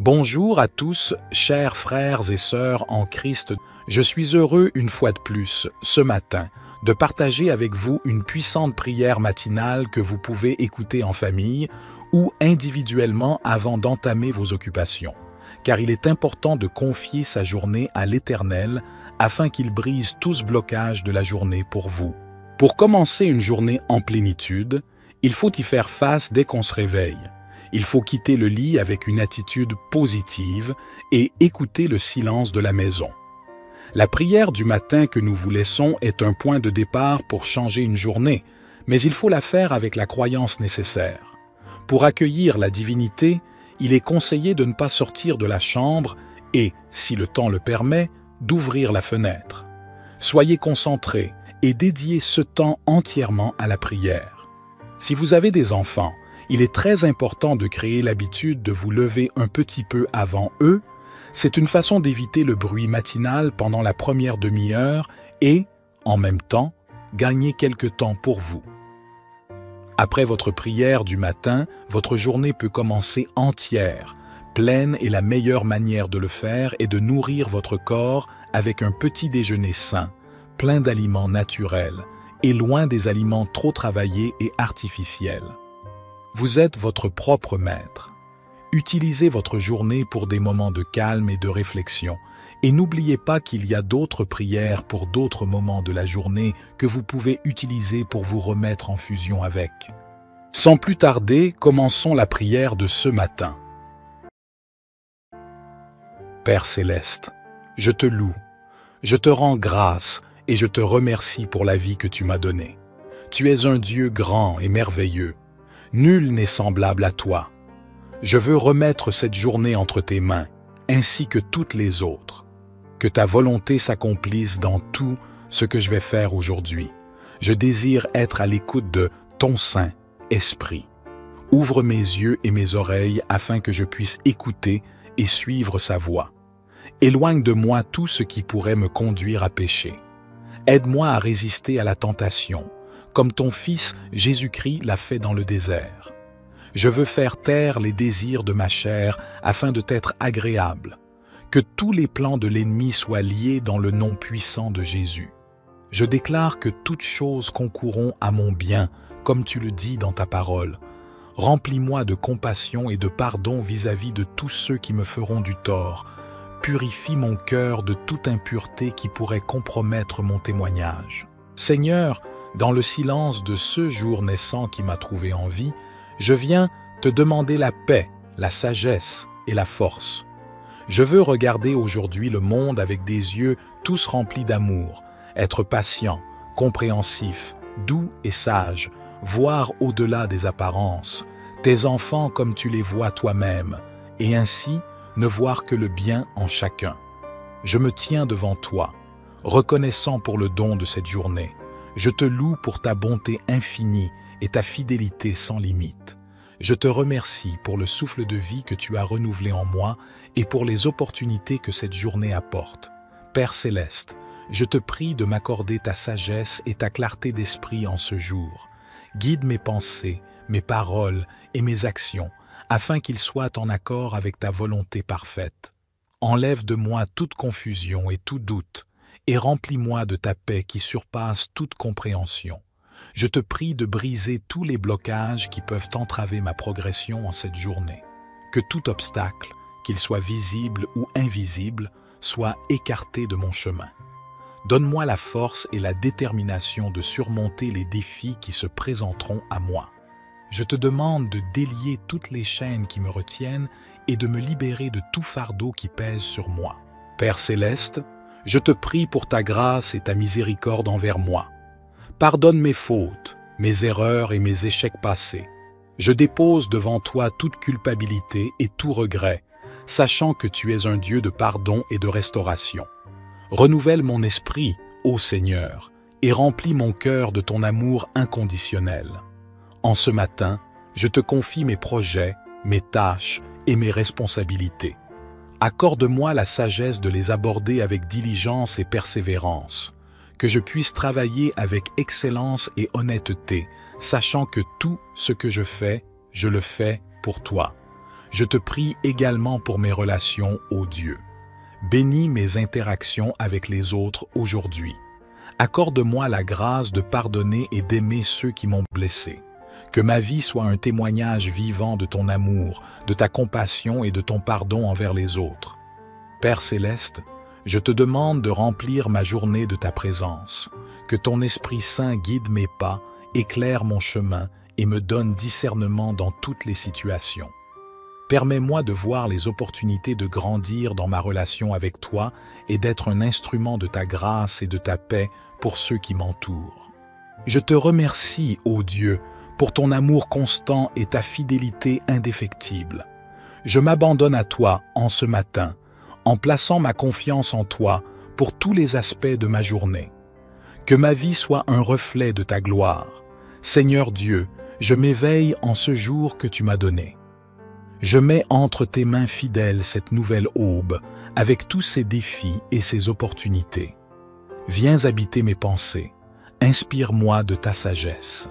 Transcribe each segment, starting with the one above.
Bonjour à tous, chers frères et sœurs en Christ. Je suis heureux une fois de plus, ce matin, de partager avec vous une puissante prière matinale que vous pouvez écouter en famille ou individuellement avant d'entamer vos occupations. Car il est important de confier sa journée à l'Éternel afin qu'il brise tout ce blocage de la journée pour vous. Pour commencer une journée en plénitude, il faut y faire face dès qu'on se réveille. Il faut quitter le lit avec une attitude positive et écouter le silence de la maison. La prière du matin que nous vous laissons est un point de départ pour changer une journée, mais il faut la faire avec la croyance nécessaire. Pour accueillir la divinité, il est conseillé de ne pas sortir de la chambre et, si le temps le permet, d'ouvrir la fenêtre. Soyez concentrés et dédiez ce temps entièrement à la prière. Si vous avez des enfants, il est très important de créer l'habitude de vous lever un petit peu avant eux. C'est une façon d'éviter le bruit matinal pendant la première demi-heure et, en même temps, gagner quelque temps pour vous. Après votre prière du matin, votre journée peut commencer entière, pleine, et la meilleure manière de le faire est de nourrir votre corps avec un petit déjeuner sain, plein d'aliments naturels et loin des aliments trop travaillés et artificiels. Vous êtes votre propre maître. Utilisez votre journée pour des moments de calme et de réflexion, et n'oubliez pas qu'il y a d'autres prières pour d'autres moments de la journée que vous pouvez utiliser pour vous remettre en fusion avec. Sans plus tarder, commençons la prière de ce matin. Père céleste, je te loue, je te rends grâce et je te remercie pour la vie que tu m'as donnée. Tu es un Dieu grand et merveilleux. Nul n'est semblable à toi. Je veux remettre cette journée entre tes mains, ainsi que toutes les autres. Que ta volonté s'accomplisse dans tout ce que je vais faire aujourd'hui. Je désire être à l'écoute de ton Saint-Esprit. Ouvre mes yeux et mes oreilles afin que je puisse écouter et suivre sa voix. Éloigne de moi tout ce qui pourrait me conduire à pécher. Aide-moi à résister à la tentation, comme ton Fils Jésus-Christ l'a fait dans le désert. Je veux faire taire les désirs de ma chair afin de t'être agréable. Que tous les plans de l'ennemi soient liés dans le nom puissant de Jésus. Je déclare que toutes choses concourront à mon bien, comme tu le dis dans ta parole. Remplis-moi de compassion et de pardon vis-à-vis de tous ceux qui me feront du tort. Purifie mon cœur de toute impureté qui pourrait compromettre mon témoignage. Seigneur, dans le silence de ce jour naissant qui m'a trouvé en vie, je viens te demander la paix, la sagesse et la force. Je veux regarder aujourd'hui le monde avec des yeux tous remplis d'amour, être patient, compréhensif, doux et sage, voir au-delà des apparences, tes enfants comme tu les vois toi-même, et ainsi ne voir que le bien en chacun. Je me tiens devant toi, reconnaissant pour le don de cette journée. Je te loue pour ta bonté infinie et ta fidélité sans limite. Je te remercie pour le souffle de vie que tu as renouvelé en moi et pour les opportunités que cette journée apporte. Père céleste, je te prie de m'accorder ta sagesse et ta clarté d'esprit en ce jour. Guide mes pensées, mes paroles et mes actions, afin qu'ils soient en accord avec ta volonté parfaite. Enlève de moi toute confusion et tout doute, et remplis-moi de ta paix qui surpasse toute compréhension. Je te prie de briser tous les blocages qui peuvent entraver ma progression en cette journée. Que tout obstacle, qu'il soit visible ou invisible, soit écarté de mon chemin. Donne-moi la force et la détermination de surmonter les défis qui se présenteront à moi. Je te demande de délier toutes les chaînes qui me retiennent et de me libérer de tout fardeau qui pèse sur moi. Père céleste, je te prie pour ta grâce et ta miséricorde envers moi. Pardonne mes fautes, mes erreurs et mes échecs passés. Je dépose devant toi toute culpabilité et tout regret, sachant que tu es un Dieu de pardon et de restauration. Renouvelle mon esprit, ô Seigneur, et remplis mon cœur de ton amour inconditionnel. En ce matin, je te confie mes projets, mes tâches et mes responsabilités. Accorde-moi la sagesse de les aborder avec diligence et persévérance, que je puisse travailler avec excellence et honnêteté, sachant que tout ce que je le fais pour toi. Je te prie également pour mes relations, ô Dieu. Bénis mes interactions avec les autres aujourd'hui. Accorde-moi la grâce de pardonner et d'aimer ceux qui m'ont blessé. Que ma vie soit un témoignage vivant de ton amour, de ta compassion et de ton pardon envers les autres. Père céleste, je te demande de remplir ma journée de ta présence. Que ton Esprit Saint guide mes pas, éclaire mon chemin et me donne discernement dans toutes les situations. Permets-moi de voir les opportunités de grandir dans ma relation avec toi et d'être un instrument de ta grâce et de ta paix pour ceux qui m'entourent. Je te remercie, ô Dieu, pour ton amour constant et ta fidélité indéfectible. Je m'abandonne à toi en ce matin, en plaçant ma confiance en toi pour tous les aspects de ma journée. Que ma vie soit un reflet de ta gloire. Seigneur Dieu, je m'éveille en ce jour que tu m'as donné. Je mets entre tes mains fidèles cette nouvelle aube, avec tous ses défis et ses opportunités. Viens habiter mes pensées, inspire-moi de ta sagesse.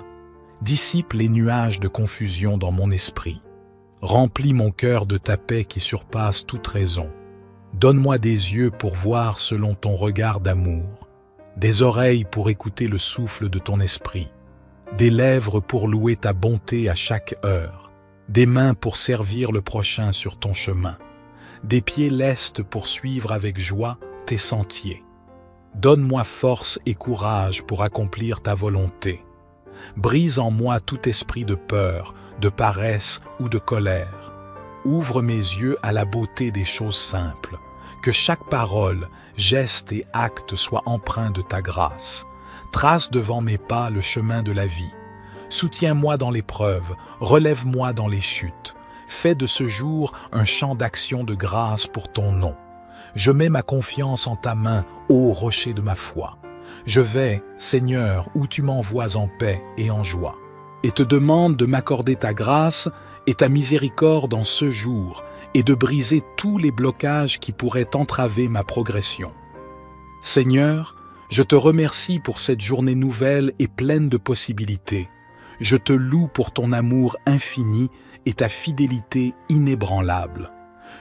Dissipe les nuages de confusion dans mon esprit. Remplis mon cœur de ta paix qui surpasse toute raison. Donne-moi des yeux pour voir selon ton regard d'amour, des oreilles pour écouter le souffle de ton esprit, des lèvres pour louer ta bonté à chaque heure, des mains pour servir le prochain sur ton chemin, des pieds lestes pour suivre avec joie tes sentiers. Donne-moi force et courage pour accomplir ta volonté. Brise en moi tout esprit de peur, de paresse ou de colère. Ouvre mes yeux à la beauté des choses simples. Que chaque parole, geste et acte soient empreints de ta grâce. Trace devant mes pas le chemin de la vie. Soutiens-moi dans l'épreuve, relève-moi dans les chutes. Fais de ce jour un champ d'action de grâce pour ton nom. Je mets ma confiance en ta main, ô rocher de ma foi. Je vais, Seigneur, où tu m'envoies en paix et en joie, et te demande de m'accorder ta grâce et ta miséricorde en ce jour, et de briser tous les blocages qui pourraient entraver ma progression. Seigneur, je te remercie pour cette journée nouvelle et pleine de possibilités. Je te loue pour ton amour infini et ta fidélité inébranlable.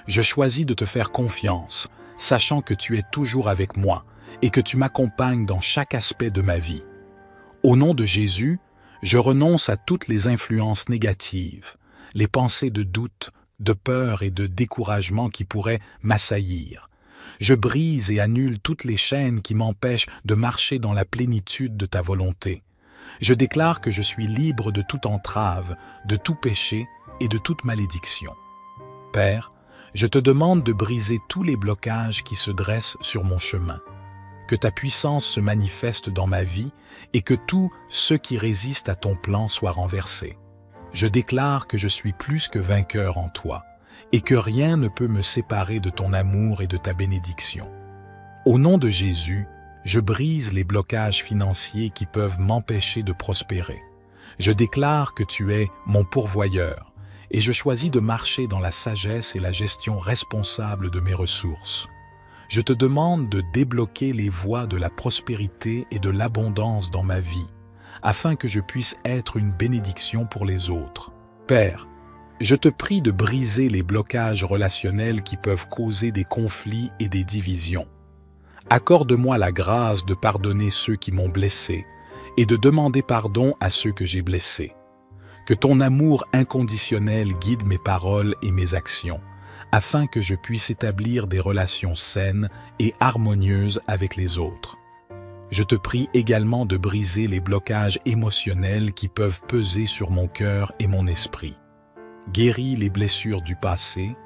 Je choisis de te faire confiance, sachant que tu es toujours avec moi et que tu m'accompagnes dans chaque aspect de ma vie. Au nom de Jésus, je renonce à toutes les influences négatives, les pensées de doute, de peur et de découragement qui pourraient m'assaillir. Je brise et annule toutes les chaînes qui m'empêchent de marcher dans la plénitude de ta volonté. Je déclare que je suis libre de toute entrave, de tout péché et de toute malédiction. Père, je te demande de briser tous les blocages qui se dressent sur mon chemin. Que ta puissance se manifeste dans ma vie et que tous ceux qui résistent à ton plan soient renversés. Je déclare que je suis plus que vainqueur en toi et que rien ne peut me séparer de ton amour et de ta bénédiction. Au nom de Jésus, je brise les blocages financiers qui peuvent m'empêcher de prospérer. Je déclare que tu es mon pourvoyeur et je choisis de marcher dans la sagesse et la gestion responsable de mes ressources. Je te demande de débloquer les voies de la prospérité et de l'abondance dans ma vie, afin que je puisse être une bénédiction pour les autres. Père, je te prie de briser les blocages relationnels qui peuvent causer des conflits et des divisions. Accorde-moi la grâce de pardonner ceux qui m'ont blessé et de demander pardon à ceux que j'ai blessés. Que ton amour inconditionnel guide mes paroles et mes actions, afin que je puisse établir des relations saines et harmonieuses avec les autres. Je te prie également de briser les blocages émotionnels qui peuvent peser sur mon cœur et mon esprit. Guéris les blessures du passé,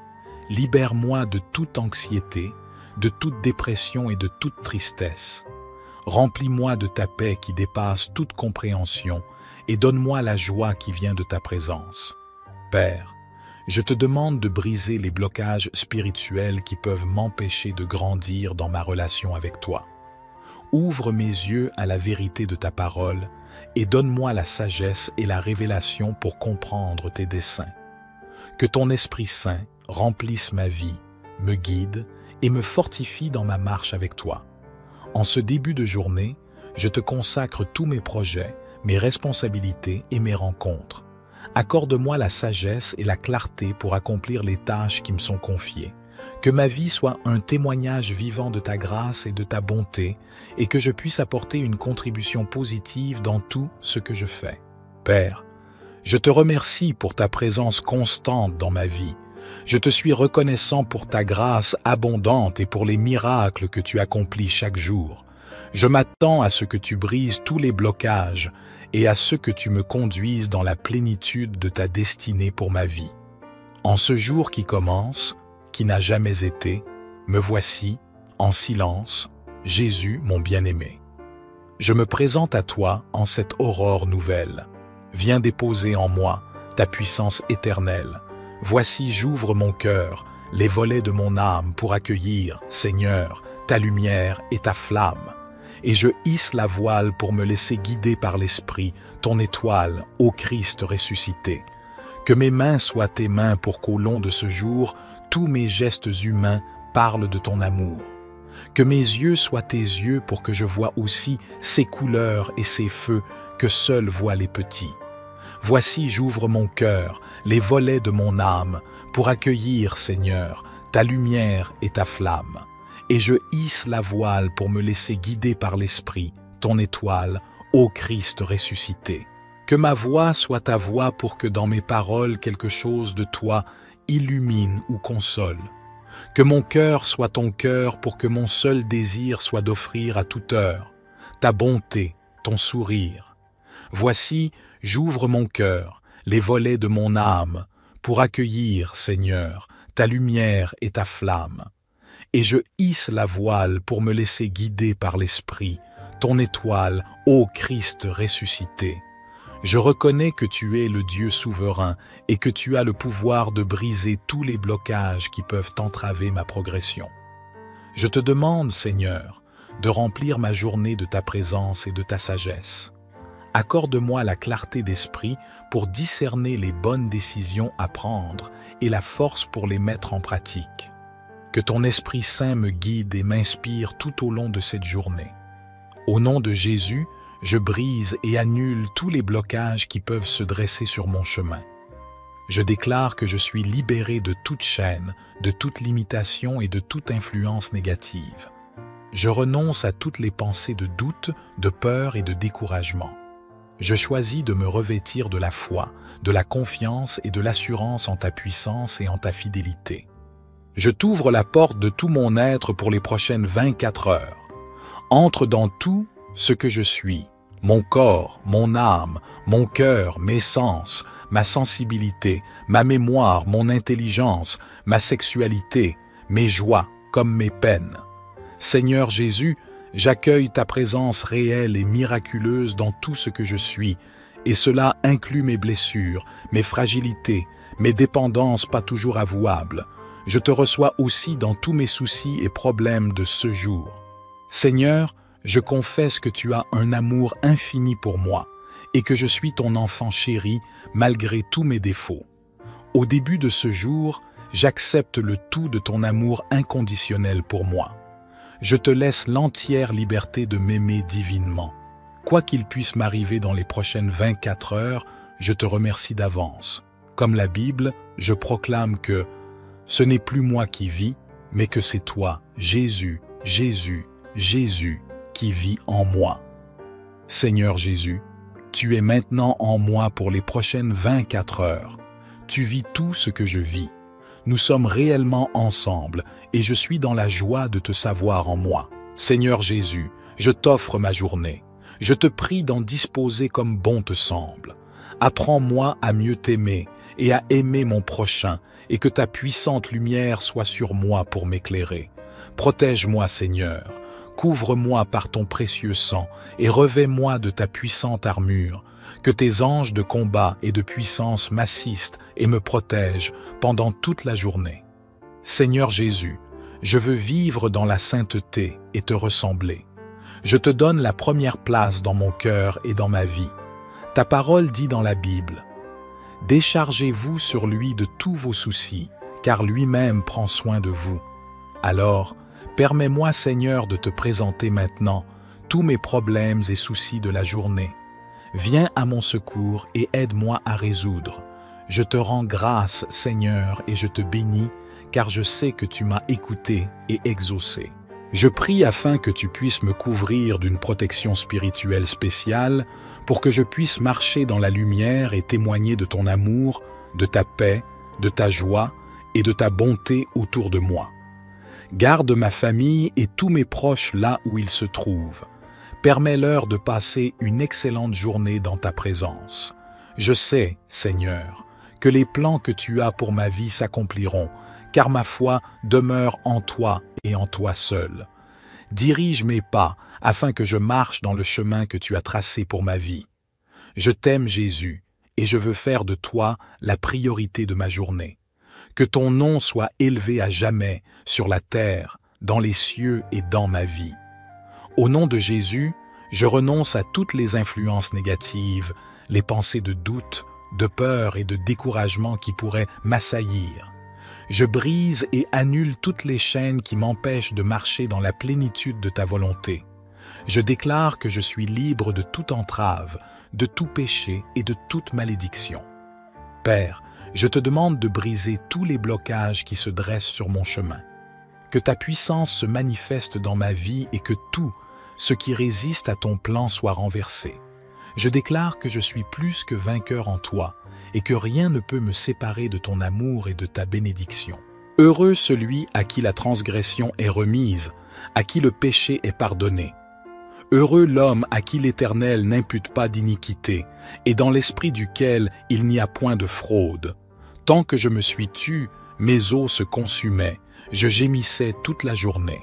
libère-moi de toute anxiété, de toute dépression et de toute tristesse. Remplis-moi de ta paix qui dépasse toute compréhension et donne-moi la joie qui vient de ta présence. Père, je te demande de briser les blocages spirituels qui peuvent m'empêcher de grandir dans ma relation avec toi. Ouvre mes yeux à la vérité de ta parole et donne-moi la sagesse et la révélation pour comprendre tes desseins. Que ton Esprit Saint remplisse ma vie, me guide et me fortifie dans ma marche avec toi. En ce début de journée, je te consacre tous mes projets, mes responsabilités et mes rencontres. Accorde-moi la sagesse et la clarté pour accomplir les tâches qui me sont confiées. Que ma vie soit un témoignage vivant de ta grâce et de ta bonté, et que je puisse apporter une contribution positive dans tout ce que je fais. Père, je te remercie pour ta présence constante dans ma vie. Je te suis reconnaissant pour ta grâce abondante et pour les miracles que tu accomplis chaque jour. Je m'attends à ce que tu brises tous les blocages et à ce que tu me conduises dans la plénitude de ta destinée pour ma vie. En ce jour qui commence, qui n'a jamais été, me voici, en silence, Jésus mon bien-aimé. Je me présente à toi en cette aurore nouvelle. Viens déposer en moi ta puissance éternelle. Voici j'ouvre mon cœur, les volets de mon âme pour accueillir, Seigneur, ta lumière et ta flamme. Et je hisse la voile pour me laisser guider par l'Esprit, ton étoile, ô Christ ressuscité. Que mes mains soient tes mains pour qu'au long de ce jour, tous mes gestes humains parlent de ton amour. Que mes yeux soient tes yeux pour que je voie aussi ces couleurs et ces feux que seuls voient les petits. Voici j'ouvre mon cœur, les volets de mon âme, pour accueillir, Seigneur, ta lumière et ta flamme. Et je hisse la voile pour me laisser guider par l'Esprit, ton étoile, ô Christ ressuscité. Que ma voix soit ta voix pour que dans mes paroles quelque chose de toi illumine ou console. Que mon cœur soit ton cœur pour que mon seul désir soit d'offrir à toute heure ta bonté, ton sourire. Voici, j'ouvre mon cœur, les volets de mon âme, pour accueillir, Seigneur, ta lumière et ta flamme. Et je hisse la voile pour me laisser guider par l'Esprit, ton étoile, ô Christ ressuscité. Je reconnais que tu es le Dieu souverain et que tu as le pouvoir de briser tous les blocages qui peuvent entraver ma progression. Je te demande, Seigneur, de remplir ma journée de ta présence et de ta sagesse. Accorde-moi la clarté d'esprit pour discerner les bonnes décisions à prendre et la force pour les mettre en pratique. Que ton Esprit Saint me guide et m'inspire tout au long de cette journée. Au nom de Jésus, je brise et annule tous les blocages qui peuvent se dresser sur mon chemin. Je déclare que je suis libéré de toute chaîne, de toute limitation et de toute influence négative. Je renonce à toutes les pensées de doute, de peur et de découragement. Je choisis de me revêtir de la foi, de la confiance et de l'assurance en ta puissance et en ta fidélité. Je t'ouvre la porte de tout mon être pour les prochaines 24 heures. Entre dans tout ce que je suis, mon corps, mon âme, mon cœur, mes sens, ma sensibilité, ma mémoire, mon intelligence, ma sexualité, mes joies comme mes peines. Seigneur Jésus, j'accueille ta présence réelle et miraculeuse dans tout ce que je suis, et cela inclut mes blessures, mes fragilités, mes dépendances pas toujours avouables. Je te reçois aussi dans tous mes soucis et problèmes de ce jour. Seigneur, je confesse que tu as un amour infini pour moi et que je suis ton enfant chéri malgré tous mes défauts. Au début de ce jour, j'accepte le tout de ton amour inconditionnel pour moi. Je te laisse l'entière liberté de m'aimer divinement. Quoi qu'il puisse m'arriver dans les prochaines 24 heures, je te remercie d'avance. Comme la Bible, je proclame que ce n'est plus moi qui vis, mais que c'est toi, Jésus, Jésus, Jésus, qui vit en moi. Seigneur Jésus, tu es maintenant en moi pour les prochaines 24 heures. Tu vis tout ce que je vis. Nous sommes réellement ensemble et je suis dans la joie de te savoir en moi. Seigneur Jésus, je t'offre ma journée. Je te prie d'en disposer comme bon te semble. Apprends-moi à mieux t'aimer et à aimer mon prochain et que ta puissante lumière soit sur moi pour m'éclairer. Protège-moi, Seigneur. Couvre-moi par ton précieux sang et revêt-moi de ta puissante armure. Que tes anges de combat et de puissance m'assistent et me protègent pendant toute la journée. Seigneur Jésus, je veux vivre dans la sainteté et te ressembler. Je te donne la première place dans mon cœur et dans ma vie. Ta parole dit dans la Bible, « Déchargez-vous sur lui de tous vos soucis, car lui-même prend soin de vous. » Alors, permets-moi, Seigneur, de te présenter maintenant tous mes problèmes et soucis de la journée. Viens à mon secours et aide-moi à résoudre. Je te rends grâce, Seigneur, et je te bénis, car je sais que tu m'as écouté et exaucé. Je prie afin que tu puisses me couvrir d'une protection spirituelle spéciale pour que je puisse marcher dans la lumière et témoigner de ton amour, de ta paix, de ta joie et de ta bonté autour de moi. Garde ma famille et tous mes proches là où ils se trouvent. Permets-leur de passer une excellente journée dans ta présence. Je sais, Seigneur, que les plans que tu as pour ma vie s'accompliront, car ma foi demeure en toi et en toi seul. Dirige mes pas afin que je marche dans le chemin que tu as tracé pour ma vie. Je t'aime, Jésus, et je veux faire de toi la priorité de ma journée. Que ton nom soit élevé à jamais sur la terre, dans les cieux et dans ma vie. Au nom de Jésus, je renonce à toutes les influences négatives, les pensées de doute, de peur et de découragement qui pourraient m'assaillir. Je brise et annule toutes les chaînes qui m'empêchent de marcher dans la plénitude de ta volonté. Je déclare que je suis libre de toute entrave, de tout péché et de toute malédiction. Père, je te demande de briser tous les blocages qui se dressent sur mon chemin. Que ta puissance se manifeste dans ma vie et que tout ce qui résiste à ton plan soit renversé. Je déclare que je suis plus que vainqueur en toi et que rien ne peut me séparer de ton amour et de ta bénédiction. Heureux celui à qui la transgression est remise, à qui le péché est pardonné. Heureux l'homme à qui l'Éternel n'impute pas d'iniquité et dans l'esprit duquel il n'y a point de fraude. Tant que je me suis tu, mes os se consumaient, je gémissais toute la journée.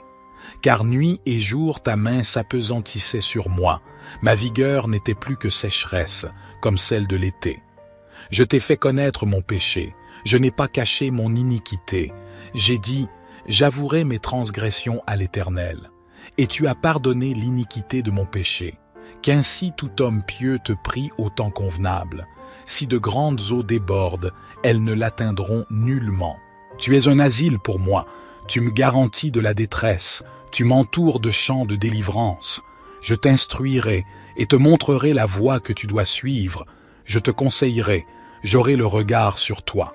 Car nuit et jour ta main s'apesantissait sur moi, ma vigueur n'était plus que sécheresse, comme celle de l'été. Je t'ai fait connaître mon péché, je n'ai pas caché mon iniquité. J'ai dit, j'avouerai mes transgressions à l'Éternel. Et tu as pardonné l'iniquité de mon péché. Qu'ainsi tout homme pieux te prie au temps convenable. Si de grandes eaux débordent, elles ne l'atteindront nullement. Tu es un asile pour moi, tu me garantis de la détresse, tu m'entoures de chants de délivrance. Je t'instruirai et te montrerai la voie que tu dois suivre. Je te conseillerai, j'aurai le regard sur toi.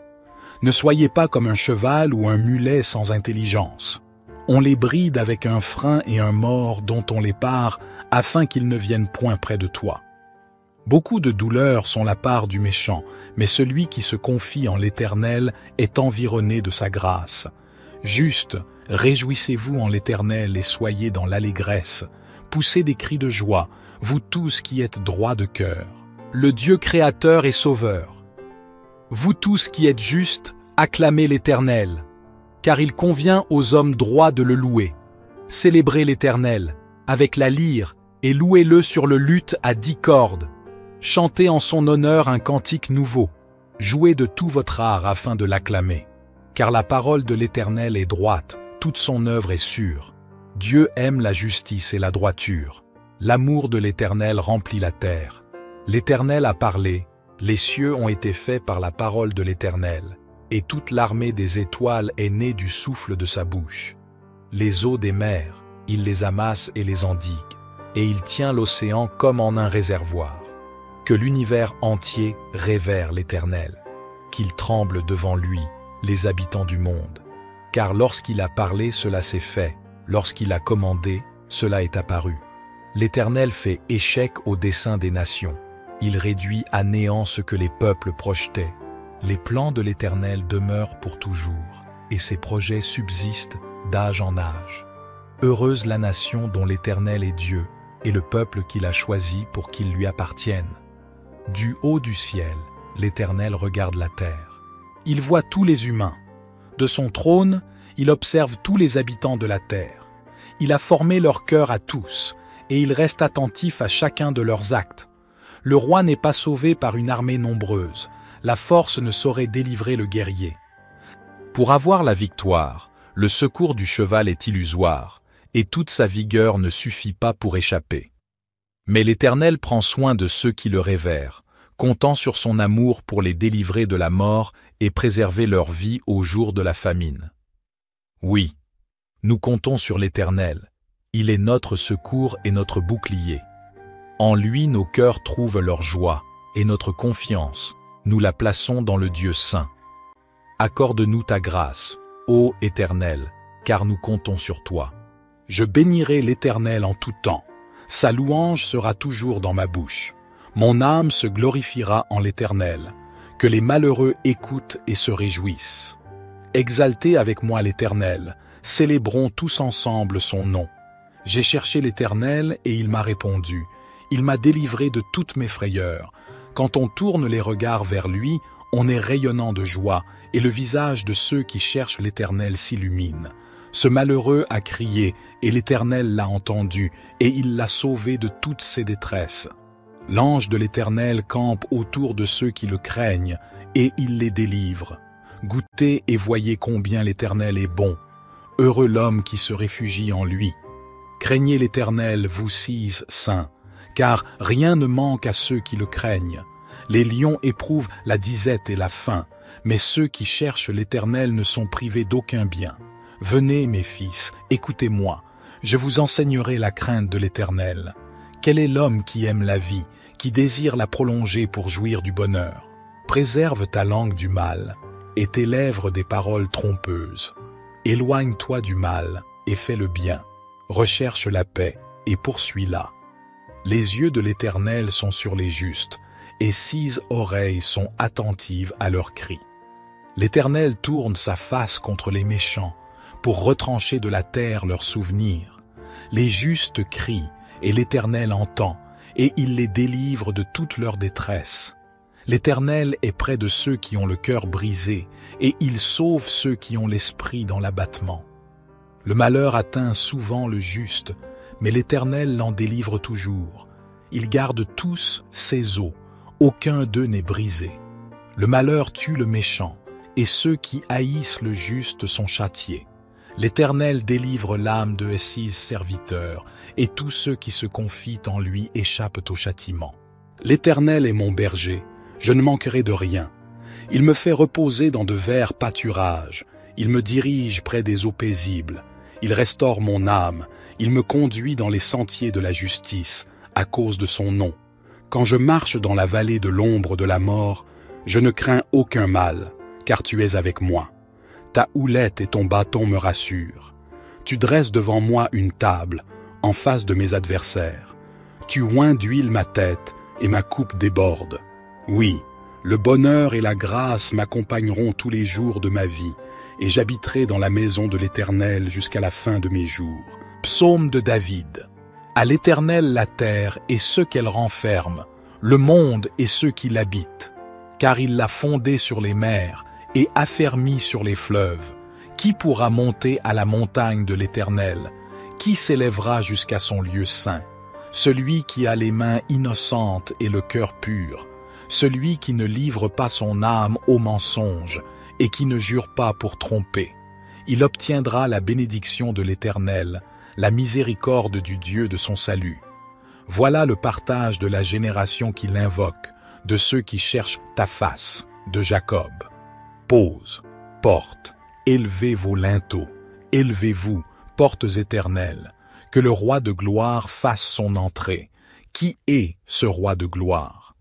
Ne soyez pas comme un cheval ou un mulet sans intelligence. On les bride avec un frein et un mors dont on les pare afin qu'ils ne viennent point près de toi. Beaucoup de douleurs sont la part du méchant, mais celui qui se confie en l'Éternel est environné de sa grâce. Juste, réjouissez-vous en l'Éternel et soyez dans l'allégresse. Poussez des cris de joie, vous tous qui êtes droits de cœur. Le Dieu créateur et sauveur. Vous tous qui êtes justes, acclamez l'Éternel, car il convient aux hommes droits de le louer. Célébrez l'Éternel avec la lyre et louez-le sur le luth à 10 cordes. Chantez en son honneur un cantique nouveau. Jouez de tout votre art afin de l'acclamer. Car la parole de l'Éternel est droite, toute son œuvre est sûre. Dieu aime la justice et la droiture. L'amour de l'Éternel remplit la terre. L'Éternel a parlé, les cieux ont été faits par la parole de l'Éternel, et toute l'armée des étoiles est née du souffle de sa bouche. Les eaux des mers, il les amasse et les endigue, et il tient l'océan comme en un réservoir. Que l'univers entier révère l'Éternel, qu'il tremble devant lui, les habitants du monde. Car lorsqu'il a parlé, cela s'est fait, lorsqu'il a commandé, cela est apparu. L'Éternel fait échec au dessein des nations, il réduit à néant ce que les peuples projetaient. Les plans de l'Éternel demeurent pour toujours, et ses projets subsistent d'âge en âge. Heureuse la nation dont l'Éternel est Dieu, et le peuple qu'il a choisi pour qu'il lui appartienne. Du haut du ciel, l'Éternel regarde la terre. Il voit tous les humains. De son trône, il observe tous les habitants de la terre. Il a formé leur cœur à tous, et il reste attentif à chacun de leurs actes. Le roi n'est pas sauvé par une armée nombreuse. La force ne saurait délivrer le guerrier. Pour avoir la victoire, le secours du cheval est illusoire, et toute sa vigueur ne suffit pas pour échapper. Mais l'Éternel prend soin de ceux qui le révèrent, comptant sur son amour pour les délivrer de la mort et préserver leur vie au jour de la famine. Oui, nous comptons sur l'Éternel. Il est notre secours et notre bouclier. En lui nos cœurs trouvent leur joie, et notre confiance, nous la plaçons dans le Dieu saint. Accorde-nous ta grâce, ô Éternel, car nous comptons sur toi. Je bénirai l'Éternel en tout temps. Sa louange sera toujours dans ma bouche. Mon âme se glorifiera en l'Éternel. Que les malheureux écoutent et se réjouissent. Exaltez avec moi l'Éternel, célébrons tous ensemble son nom. J'ai cherché l'Éternel et il m'a répondu. Il m'a délivré de toutes mes frayeurs. Quand on tourne les regards vers lui, on est rayonnant de joie, et le visage de ceux qui cherchent l'Éternel s'illumine. Ce malheureux a crié, et l'Éternel l'a entendu, et il l'a sauvé de toutes ses détresses. L'ange de l'Éternel campe autour de ceux qui le craignent, et il les délivre. Goûtez et voyez combien l'Éternel est bon. Heureux l'homme qui se réfugie en lui. Craignez l'Éternel, vous six saints, car rien ne manque à ceux qui le craignent. Les lions éprouvent la disette et la faim, mais ceux qui cherchent l'Éternel ne sont privés d'aucun bien. Venez, mes fils, écoutez-moi, je vous enseignerai la crainte de l'Éternel. Quel est l'homme qui aime la vie, qui désire la prolonger pour jouir du bonheur? Préserve ta langue du mal, et tes lèvres des paroles trompeuses. Éloigne-toi du mal, et fais le bien. Recherche la paix, et poursuis-la. Les yeux de l'Éternel sont sur les justes, et 6 oreilles sont attentives à leurs cris. L'Éternel tourne sa face contre les méchants, pour retrancher de la terre leurs souvenirs. Les justes crient, et l'Éternel entend, et il les délivre de toute leur détresse. L'Éternel est près de ceux qui ont le cœur brisé, et il sauve ceux qui ont l'esprit dans l'abattement. Le malheur atteint souvent le juste, mais l'Éternel l'en délivre toujours. Il garde tous ses os, aucun d'eux n'est brisé. Le malheur tue le méchant, et ceux qui haïssent le juste sont châtiés. L'Éternel délivre l'âme de ses serviteurs, et tous ceux qui se confient en lui échappent au châtiment. L'Éternel est mon berger, je ne manquerai de rien. Il me fait reposer dans de verts pâturages, il me dirige près des eaux paisibles, il restaure mon âme, il me conduit dans les sentiers de la justice, à cause de son nom. Quand je marche dans la vallée de l'ombre de la mort, je ne crains aucun mal, car tu es avec moi. Ta houlette et ton bâton me rassurent. Tu dresses devant moi une table, en face de mes adversaires. Tu oins d'huile ma tête, et ma coupe déborde. Oui, le bonheur et la grâce m'accompagneront tous les jours de ma vie, et j'habiterai dans la maison de l'Éternel jusqu'à la fin de mes jours. Psaume de David. À l'Éternel la terre et ceux qu'elle renferme, le monde et ceux qui l'habitent, car il l'a fondée sur les mers et affermi sur les fleuves. Qui pourra monter à la montagne de l'Éternel? Qui s'élèvera jusqu'à son lieu saint? Celui qui a les mains innocentes et le cœur pur, celui qui ne livre pas son âme au mensonge et qui ne jure pas pour tromper. Il obtiendra la bénédiction de l'Éternel, la miséricorde du Dieu de son salut. Voilà le partage de la génération qui l'invoque, de ceux qui cherchent ta face, de Jacob. Pose, porte, élevez vos linteaux, élevez-vous, portes éternelles, que le roi de gloire fasse son entrée. Qui est ce roi de gloire?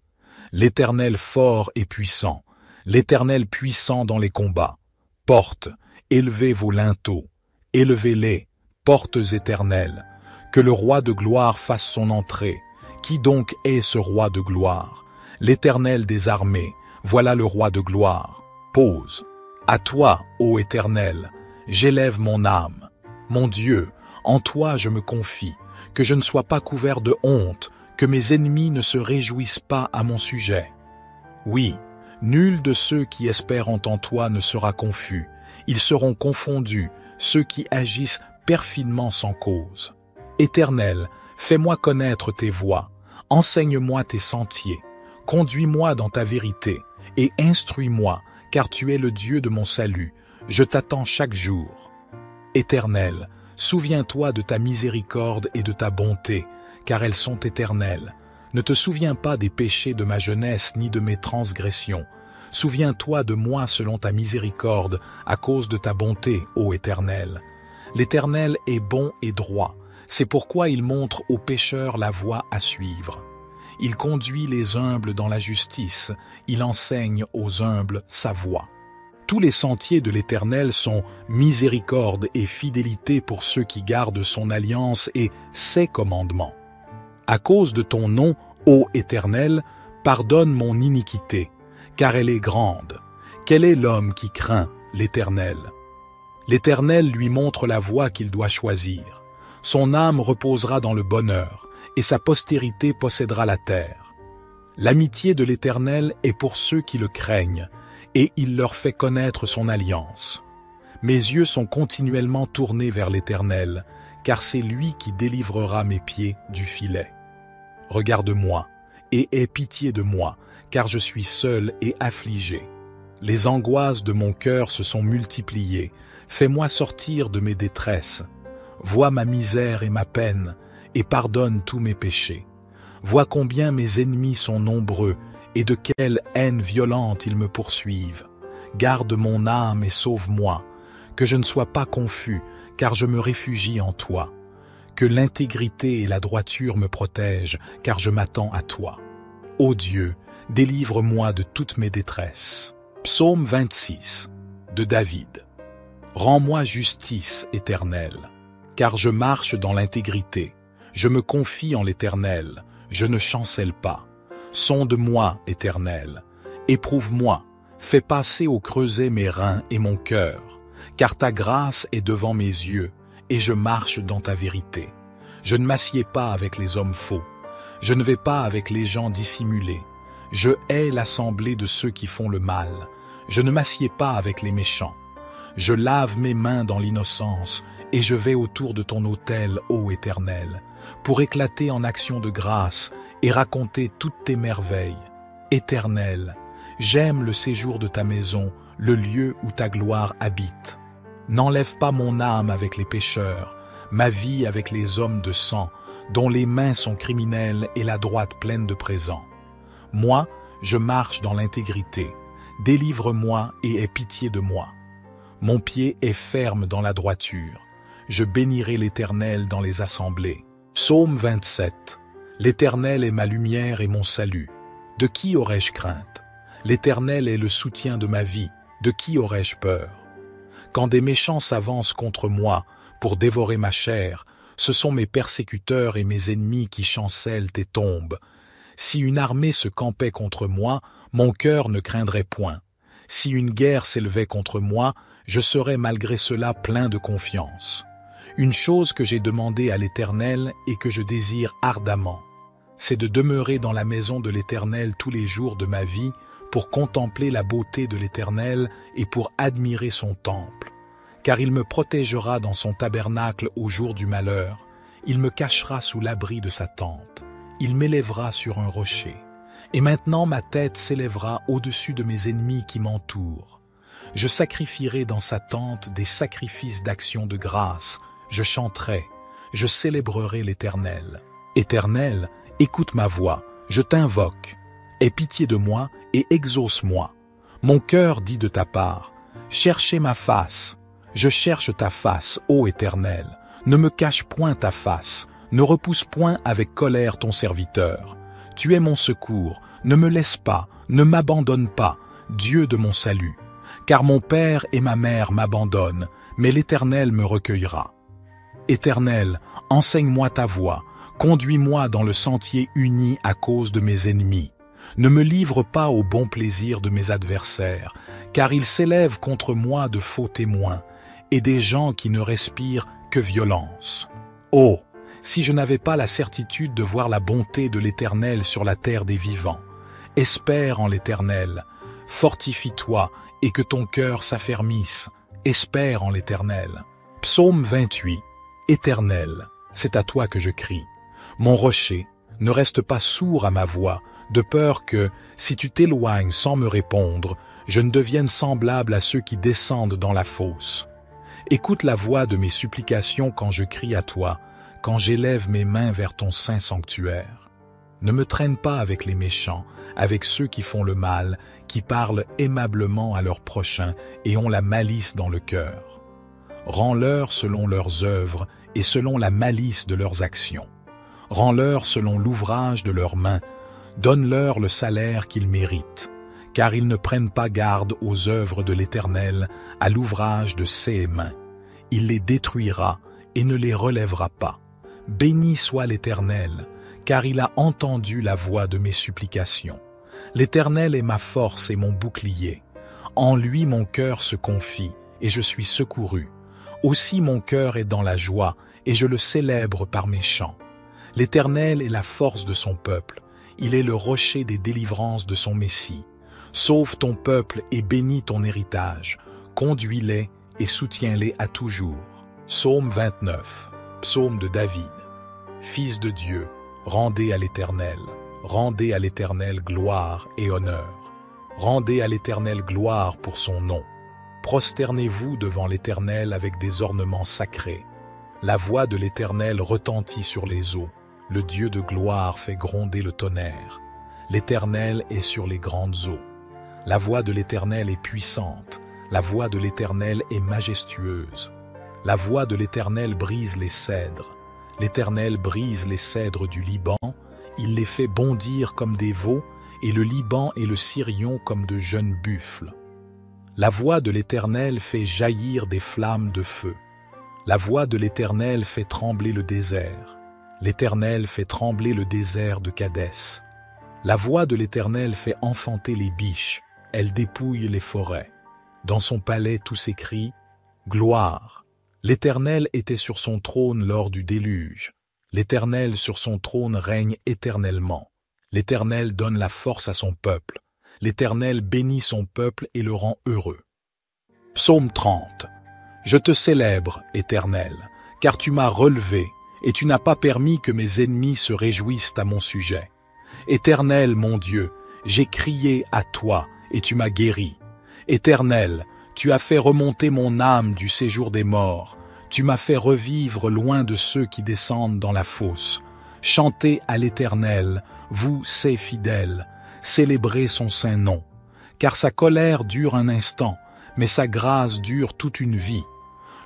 L'Éternel fort et puissant, l'Éternel puissant dans les combats. Portes, élevez vos linteaux, élevez-les, portes éternelles, que le roi de gloire fasse son entrée. Qui donc est ce roi de gloire? L'Éternel des armées, voilà le roi de gloire. Pose. À toi, ô Éternel, j'élève mon âme. Mon Dieu, en toi je me confie, que je ne sois pas couvert de honte, que mes ennemis ne se réjouissent pas à mon sujet. Oui, nul de ceux qui espèrent en toi ne sera confus, ils seront confondus, ceux qui agissent perfidement sans cause. Éternel, fais-moi connaître tes voies, enseigne-moi tes sentiers, conduis-moi dans ta vérité, et instruis-moi, car tu es le Dieu de mon salut, je t'attends chaque jour. Éternel, souviens-toi de ta miséricorde et de ta bonté, car elles sont éternelles. Ne te souviens pas des péchés de ma jeunesse ni de mes transgressions. Souviens-toi de moi selon ta miséricorde, à cause de ta bonté, ô Éternel. L'Éternel est bon et droit, C'est pourquoi il montre aux pécheurs la voie à suivre. Il conduit les humbles dans la justice, il enseigne aux humbles sa voie. Tous les sentiers de l'Éternel sont miséricorde et fidélité pour ceux qui gardent son alliance et ses commandements. À cause de ton nom, ô Éternel, pardonne mon iniquité, car elle est grande. Quel est l'homme qui craint l'Éternel? L'Éternel lui montre la voie qu'il doit choisir. Son âme reposera dans le bonheur, et sa postérité possédera la terre. L'amitié de l'Éternel est pour ceux qui le craignent, et il leur fait connaître son alliance. Mes yeux sont continuellement tournés vers l'Éternel, car c'est lui qui délivrera mes pieds du filet. Regarde-moi, et aie pitié de moi, car je suis seul et affligé. Les angoisses de mon cœur se sont multipliées. Fais-moi sortir de mes détresses. Vois ma misère et ma peine, et pardonne tous mes péchés. Vois combien mes ennemis sont nombreux, et de quelle haine violente ils me poursuivent. Garde mon âme et sauve-moi, que je ne sois pas confus, car je me réfugie en toi. Que l'intégrité et la droiture me protègent, car je m'attends à toi. Ô Dieu, délivre-moi de toutes mes détresses. Psaume 26 de David. Rends-moi justice, Éternel, car je marche dans l'intégrité. Je me confie en l'Éternel, je ne chancelle pas. Sonde-moi, Éternel, éprouve-moi, fais passer au creuset mes reins et mon cœur, car ta grâce est devant mes yeux, et je marche dans ta vérité. Je ne m'assieds pas avec les hommes faux, je ne vais pas avec les gens dissimulés. Je hais l'assemblée de ceux qui font le mal, je ne m'assieds pas avec les méchants. Je lave mes mains dans l'innocence, et je vais autour de ton autel, ô Éternel, pour éclater en actions de grâce et raconter toutes tes merveilles. Éternel, j'aime le séjour de ta maison, le lieu où ta gloire habite. N'enlève pas mon âme avec les pécheurs, ma vie avec les hommes de sang, dont les mains sont criminelles et la droite pleine de présents. Moi, je marche dans l'intégrité. Délivre-moi et aie pitié de moi. Mon pied est ferme dans la droiture. Je bénirai l'Éternel dans les assemblées. Psaume 27. L'Éternel est ma lumière et mon salut. De qui aurais-je crainte? L'Éternel est le soutien de ma vie. De qui aurais-je peur? Quand des méchants s'avancent contre moi pour dévorer ma chair, ce sont mes persécuteurs et mes ennemis qui chancellent et tombent. Si une armée se campait contre moi, mon cœur ne craindrait point. Si une guerre s'élevait contre moi, je serais malgré cela plein de confiance. Une chose que j'ai demandée à l'Éternel et que je désire ardemment, c'est de demeurer dans la maison de l'Éternel tous les jours de ma vie pour contempler la beauté de l'Éternel et pour admirer son temple. Car il me protégera dans son tabernacle au jour du malheur, il me cachera sous l'abri de sa tente, il m'élèvera sur un rocher. Et maintenant ma tête s'élèvera au-dessus de mes ennemis qui m'entourent. Je sacrifierai dans sa tente des sacrifices d'action de grâce, je chanterai, je célébrerai l'Éternel. Éternel, écoute ma voix, je t'invoque. Aie pitié de moi et exauce-moi. Mon cœur dit de ta part, cherchez ma face. Je cherche ta face, ô Éternel. Ne me cache point ta face, ne repousse point avec colère ton serviteur. Tu es mon secours, ne me laisse pas, ne m'abandonne pas, Dieu de mon salut. Car mon père et ma mère m'abandonnent, mais l'Éternel me recueillera. Éternel, enseigne-moi ta voie, conduis-moi dans le sentier uni à cause de mes ennemis. Ne me livre pas au bon plaisir de mes adversaires, car ils s'élèvent contre moi de faux témoins, et des gens qui ne respirent que violence. Oh, si je n'avais pas la certitude de voir la bonté de l'Éternel sur la terre des vivants. Espère en l'Éternel, fortifie-toi et que ton cœur s'affermisse. Espère en l'Éternel. Psaume 28. Éternel, c'est à toi que je crie. Mon rocher, ne reste pas sourd à ma voix, de peur que, si tu t'éloignes sans me répondre, je ne devienne semblable à ceux qui descendent dans la fosse. Écoute la voix de mes supplications quand je crie à toi, quand j'élève mes mains vers ton saint sanctuaire. Ne me traîne pas avec les méchants, avec ceux qui font le mal, qui parlent aimablement à leurs prochains et ont la malice dans le cœur. Rends-leur selon leurs œuvres et selon la malice de leurs actions. Rends-leur selon l'ouvrage de leurs mains. Donne-leur le salaire qu'ils méritent, car ils ne prennent pas garde aux œuvres de l'Éternel, à l'ouvrage de ses mains. Il les détruira et ne les relèvera pas. Béni soit l'Éternel, car il a entendu la voix de mes supplications. L'Éternel est ma force et mon bouclier. En lui mon cœur se confie, et je suis secouru. Aussi mon cœur est dans la joie, et je le célèbre par mes chants. L'Éternel est la force de son peuple. Il est le rocher des délivrances de son Messie. Sauve ton peuple et bénis ton héritage. Conduis-les et soutiens-les à toujours. Psaume 29. Psaume de David. Fils de Dieu, rendez à l'Éternel gloire et honneur. Rendez à l'Éternel gloire pour son nom. Prosternez-vous devant l'Éternel avec des ornements sacrés. La voix de l'Éternel retentit sur les eaux. Le Dieu de gloire fait gronder le tonnerre. L'Éternel est sur les grandes eaux. La voix de l'Éternel est puissante. La voix de l'Éternel est majestueuse. La voix de l'Éternel brise les cèdres. L'Éternel brise les cèdres du Liban. Il les fait bondir comme des veaux, et le Liban et le Sirion comme de jeunes buffles. La voix de l'Éternel fait jaillir des flammes de feu. La voix de l'Éternel fait trembler le désert. L'Éternel fait trembler le désert de Kadès. La voix de l'Éternel fait enfanter les biches, elle dépouille les forêts. Dans son palais tout s'écrie « Gloire ». L'Éternel était sur son trône lors du déluge. L'Éternel sur son trône règne éternellement. L'Éternel donne la force à son peuple. L'Éternel bénit son peuple et le rend heureux. Psaume 30. Je te célèbre, Éternel, car tu m'as relevé, et tu n'as pas permis que mes ennemis se réjouissent à mon sujet. Éternel, mon Dieu, j'ai crié à toi, et tu m'as guéri. Éternel, tu as fait remonter mon âme du séjour des morts. Tu m'as fait revivre loin de ceux qui descendent dans la fosse. Chantez à l'Éternel, vous, ses fidèles, célébrez son saint nom. Car sa colère dure un instant, mais sa grâce dure toute une vie.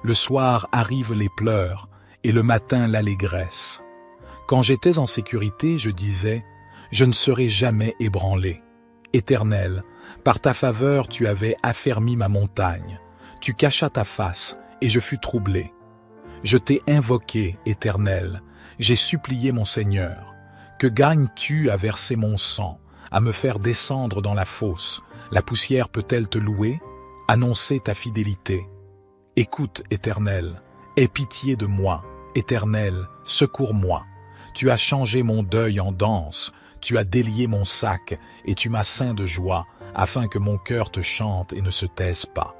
Le soir arrivent les pleurs, et le matin l'allégresse. Quand j'étais en sécurité, je disais, je ne serai jamais ébranlé. Éternel, par ta faveur tu avais affermi ma montagne. Tu cachas ta face, et je fus troublé. Je t'ai invoqué, Éternel, j'ai supplié mon Seigneur. Que gagnes-tu à verser mon sang, à me faire descendre dans la fosse? La poussière peut-elle te louer? Annoncer ta fidélité. Écoute, Éternel, aie pitié de moi. Éternel, secours-moi. Tu as changé mon deuil en danse, tu as délié mon sac, et tu m'as ceint de joie, afin que mon cœur te chante et ne se taise pas.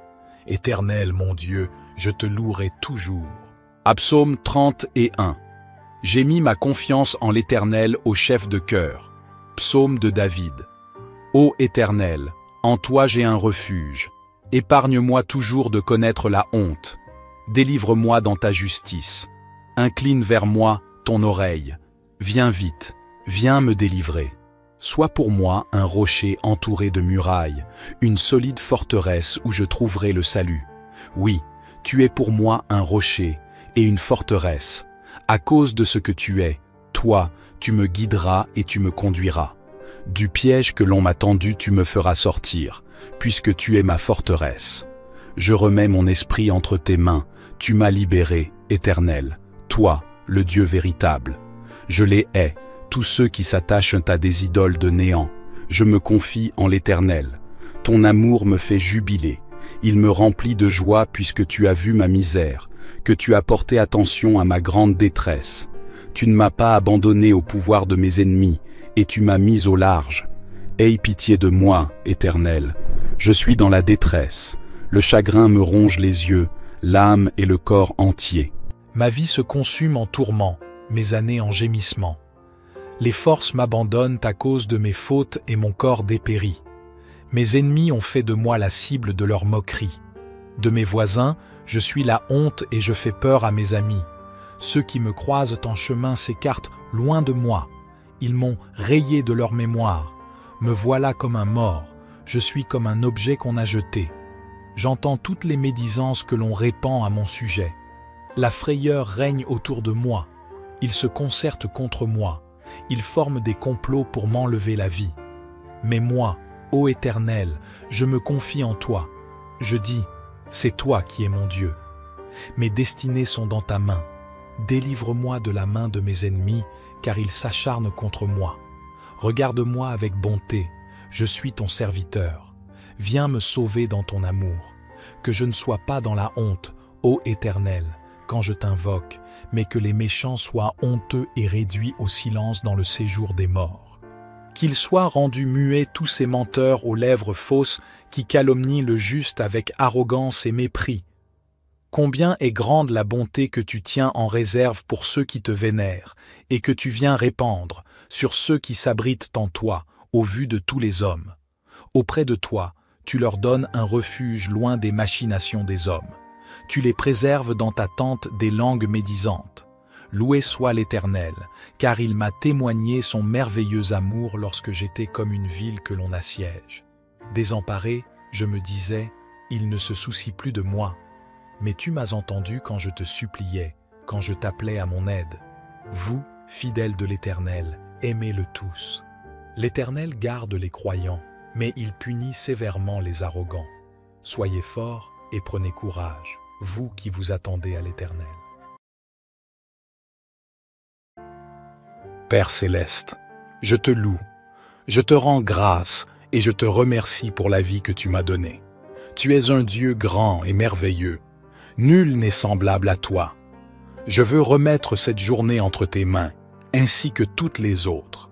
Éternel, mon Dieu, je te louerai toujours. Psaume 31. J'ai mis ma confiance en l'Éternel au chef de chœur. Psaume de David. Ô Éternel, en toi j'ai un refuge. Épargne-moi toujours de connaître la honte. Délivre-moi dans ta justice. Incline vers moi ton oreille. Viens vite, viens me délivrer. Sois pour moi un rocher entouré de murailles, une solide forteresse où je trouverai le salut. Oui, tu es pour moi un rocher et une forteresse. À cause de ce que tu es, toi, tu me guideras et tu me conduiras. Du piège que l'on m'a tendu, tu me feras sortir, puisque tu es ma forteresse. Je remets mon esprit entre tes mains, tu m'as libéré, Éternel, toi, le Dieu véritable. Je les hais, tous ceux qui s'attachent à des idoles de néant. Je me confie en l'Éternel. Ton amour me fait jubiler. Il me remplit de joie puisque tu as vu ma misère, que tu as porté attention à ma grande détresse. Tu ne m'as pas abandonné au pouvoir de mes ennemis, et tu m'as mis au large. Aie pitié de moi, Éternel. Je suis dans la détresse. Le chagrin me ronge les yeux, l'âme et le corps entier. Ma vie se consume en tourments, mes années en gémissements. Les forces m'abandonnent à cause de mes fautes et mon corps dépérit. Mes ennemis ont fait de moi la cible de leurs moqueries. De mes voisins, je suis la honte et je fais peur à mes amis. Ceux qui me croisent en chemin s'écartent loin de moi. Ils m'ont rayé de leur mémoire. Me voilà comme un mort, je suis comme un objet qu'on a jeté. J'entends toutes les médisances que l'on répand à mon sujet. La frayeur règne autour de moi. Ils se concertent contre moi. Ils forment des complots pour m'enlever la vie. Mais moi, ô Éternel, je me confie en toi. Je dis, c'est toi qui es mon Dieu. Mes destinées sont dans ta main. Délivre-moi de la main de mes ennemis, car ils s'acharnent contre moi. Regarde-moi avec bonté, je suis ton serviteur. Viens me sauver dans ton amour. Que je ne sois pas dans la honte, ô Éternel, quand je t'invoque, mais que les méchants soient honteux et réduits au silence dans le séjour des morts. Qu'ils soient rendus muets tous ces menteurs aux lèvres fausses qui calomnient le juste avec arrogance et mépris. Combien est grande la bonté que tu tiens en réserve pour ceux qui te vénèrent et que tu viens répandre sur ceux qui s'abritent en toi, au vu de tous les hommes. Auprès de toi, tu leur donnes un refuge loin des machinations des hommes. Tu les préserves dans ta tente des langues médisantes. Loué soit l'Éternel, car il m'a témoigné son merveilleux amour lorsque j'étais comme une ville que l'on assiège. Désemparé, je me disais, il ne se soucie plus de moi. Mais tu m'as entendu quand je te suppliais, quand je t'appelais à mon aide. Vous, fidèles de l'Éternel, aimez-le tous. L'Éternel garde les croyants, mais il punit sévèrement les arrogants. Soyez forts et prenez courage, vous qui vous attendez à l'Éternel. Père céleste, je te loue, je te rends grâce et je te remercie pour la vie que tu m'as donnée. Tu es un Dieu grand et merveilleux. Nul n'est semblable à toi. Je veux remettre cette journée entre tes mains, ainsi que toutes les autres.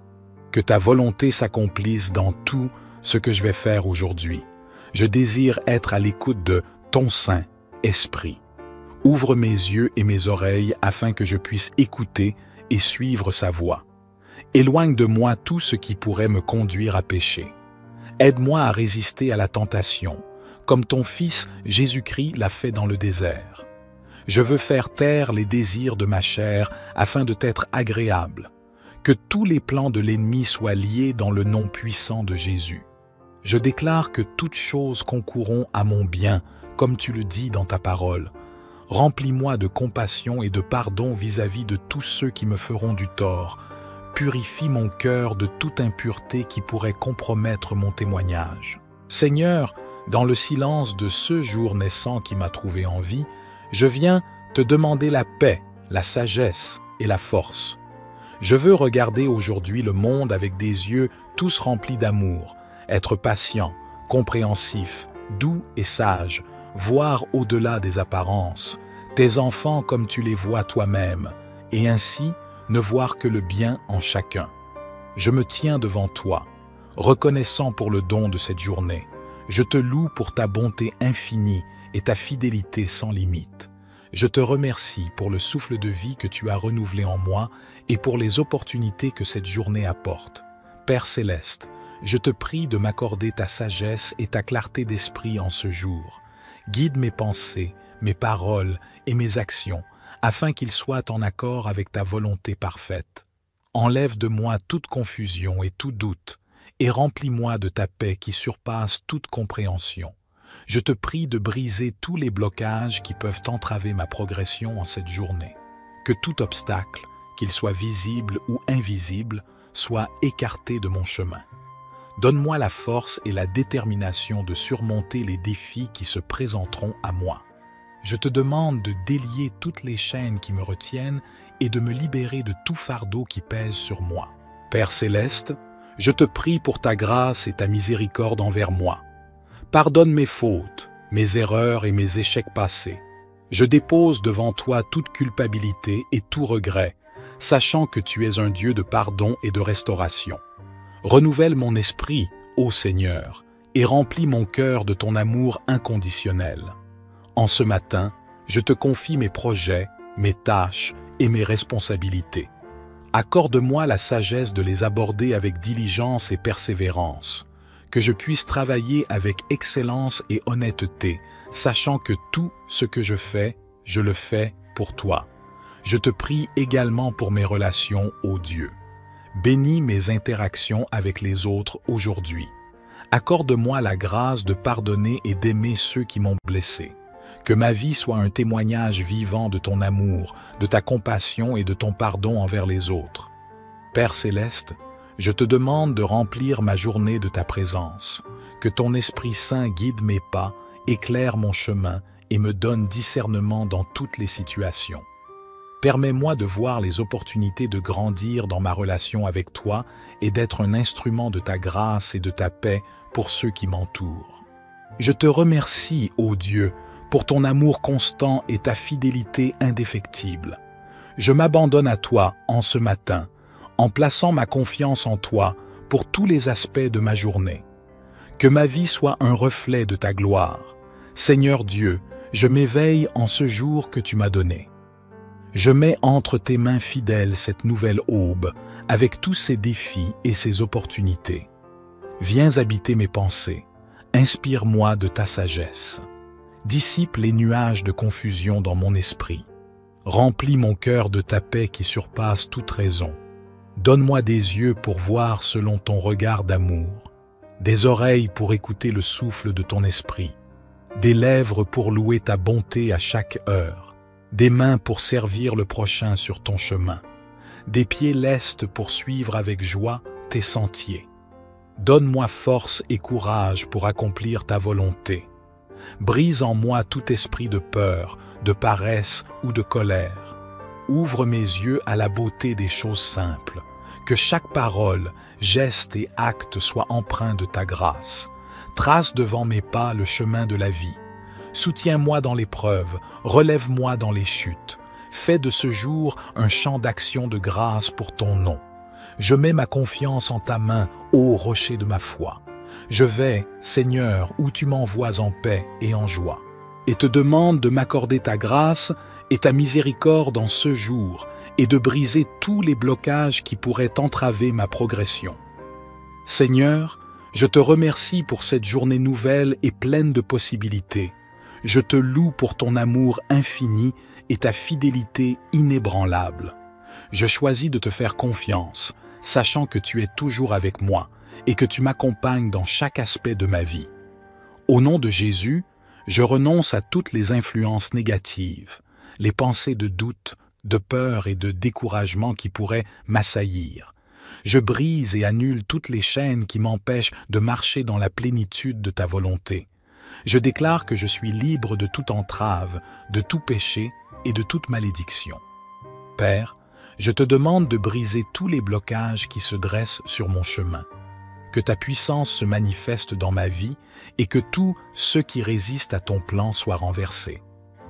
Que ta volonté s'accomplisse dans tout ce que je vais faire aujourd'hui. Je désire être à l'écoute de ton Saint-Esprit. Ouvre mes yeux et mes oreilles afin que je puisse écouter et suivre sa voix. Éloigne de moi tout ce qui pourrait me conduire à pécher. Aide-moi à résister à la tentation, comme ton Fils Jésus-Christ l'a fait dans le désert. Je veux faire taire les désirs de ma chair afin de t'être agréable. Que tous les plans de l'ennemi soient liés dans le nom puissant de Jésus. Je déclare que toutes choses concourront à mon bien, comme tu le dis dans ta parole. Remplis-moi de compassion et de pardon vis-à-vis de tous ceux qui me feront du tort. Purifie mon cœur de toute impureté qui pourrait compromettre mon témoignage. Seigneur, dans le silence de ce jour naissant qui m'a trouvé en vie, je viens te demander la paix, la sagesse et la force. Je veux regarder aujourd'hui le monde avec des yeux tous remplis d'amour, être patient, compréhensif, doux et sage, voir au-delà des apparences, tes enfants comme tu les vois toi-même, et ainsi ne voir que le bien en chacun. Je me tiens devant toi, reconnaissant pour le don de cette journée. Je te loue pour ta bonté infinie et ta fidélité sans limite. Je te remercie pour le souffle de vie que tu as renouvelé en moi et pour les opportunités que cette journée apporte. Père céleste, je te prie de m'accorder ta sagesse et ta clarté d'esprit en ce jour. Guide mes pensées, mes paroles et mes actions, afin qu'ils soient en accord avec ta volonté parfaite. Enlève de moi toute confusion et tout doute, et remplis-moi de ta paix qui surpasse toute compréhension. Je te prie de briser tous les blocages qui peuvent entraver ma progression en cette journée. Que tout obstacle, qu'il soit visible ou invisible, soit écarté de mon chemin. Donne-moi la force et la détermination de surmonter les défis qui se présenteront à moi. Je te demande de délier toutes les chaînes qui me retiennent et de me libérer de tout fardeau qui pèse sur moi. Père céleste, je te prie pour ta grâce et ta miséricorde envers moi. Pardonne mes fautes, mes erreurs et mes échecs passés. Je dépose devant toi toute culpabilité et tout regret, sachant que tu es un Dieu de pardon et de restauration. Renouvelle mon esprit, ô Seigneur, et remplis mon cœur de ton amour inconditionnel. En ce matin, je te confie mes projets, mes tâches et mes responsabilités. Accorde-moi la sagesse de les aborder avec diligence et persévérance, que je puisse travailler avec excellence et honnêteté, sachant que tout ce que je le fais pour toi. Je te prie également pour mes relations, ô Dieu. Bénis mes interactions avec les autres aujourd'hui. Accorde-moi la grâce de pardonner et d'aimer ceux qui m'ont blessé. Que ma vie soit un témoignage vivant de ton amour, de ta compassion et de ton pardon envers les autres. Père céleste, je te demande de remplir ma journée de ta présence. Que ton Esprit Saint guide mes pas, éclaire mon chemin et me donne discernement dans toutes les situations. Permets-moi de voir les opportunités de grandir dans ma relation avec toi et d'être un instrument de ta grâce et de ta paix pour ceux qui m'entourent. Je te remercie, ô Dieu, pour ton amour constant et ta fidélité indéfectible. Je m'abandonne à toi en ce matin, en plaçant ma confiance en toi pour tous les aspects de ma journée. Que ma vie soit un reflet de ta gloire. Seigneur Dieu, je m'éveille en ce jour que tu m'as donné. Je mets entre tes mains fidèles cette nouvelle aube, avec tous ses défis et ses opportunités. Viens habiter mes pensées, inspire-moi de ta sagesse. Dissipe les nuages de confusion dans mon esprit. Remplis mon cœur de ta paix qui surpasse toute raison. Donne-moi des yeux pour voir selon ton regard d'amour, des oreilles pour écouter le souffle de ton esprit, des lèvres pour louer ta bonté à chaque heure, des mains pour servir le prochain sur ton chemin, des pieds lestes pour suivre avec joie tes sentiers. Donne-moi force et courage pour accomplir ta volonté. Brise en moi tout esprit de peur, de paresse ou de colère. Ouvre mes yeux à la beauté des choses simples. Que chaque parole, geste et acte soient empreints de ta grâce. Trace devant mes pas le chemin de la vie. Soutiens-moi dans l'épreuve, relève-moi dans les chutes. Fais de ce jour un champ d'action de grâce pour ton nom. Je mets ma confiance en ta main, ô rocher de ma foi. Je vais, Seigneur, où tu m'envoies en paix et en joie, et te demande de m'accorder ta grâce et ta miséricorde en ce jour, et de briser tous les blocages qui pourraient entraver ma progression. Seigneur, je te remercie pour cette journée nouvelle et pleine de possibilités. Je te loue pour ton amour infini et ta fidélité inébranlable. Je choisis de te faire confiance, sachant que tu es toujours avec moi et que tu m'accompagnes dans chaque aspect de ma vie. Au nom de Jésus, je renonce à toutes les influences négatives, les pensées de doute, de peur et de découragement qui pourraient m'assaillir. Je brise et annule toutes les chaînes qui m'empêchent de marcher dans la plénitude de ta volonté. Je déclare que je suis libre de toute entrave, de tout péché et de toute malédiction. Père, je te demande de briser tous les blocages qui se dressent sur mon chemin. Que ta puissance se manifeste dans ma vie et que tous ceux qui résistent à ton plan soient renversés.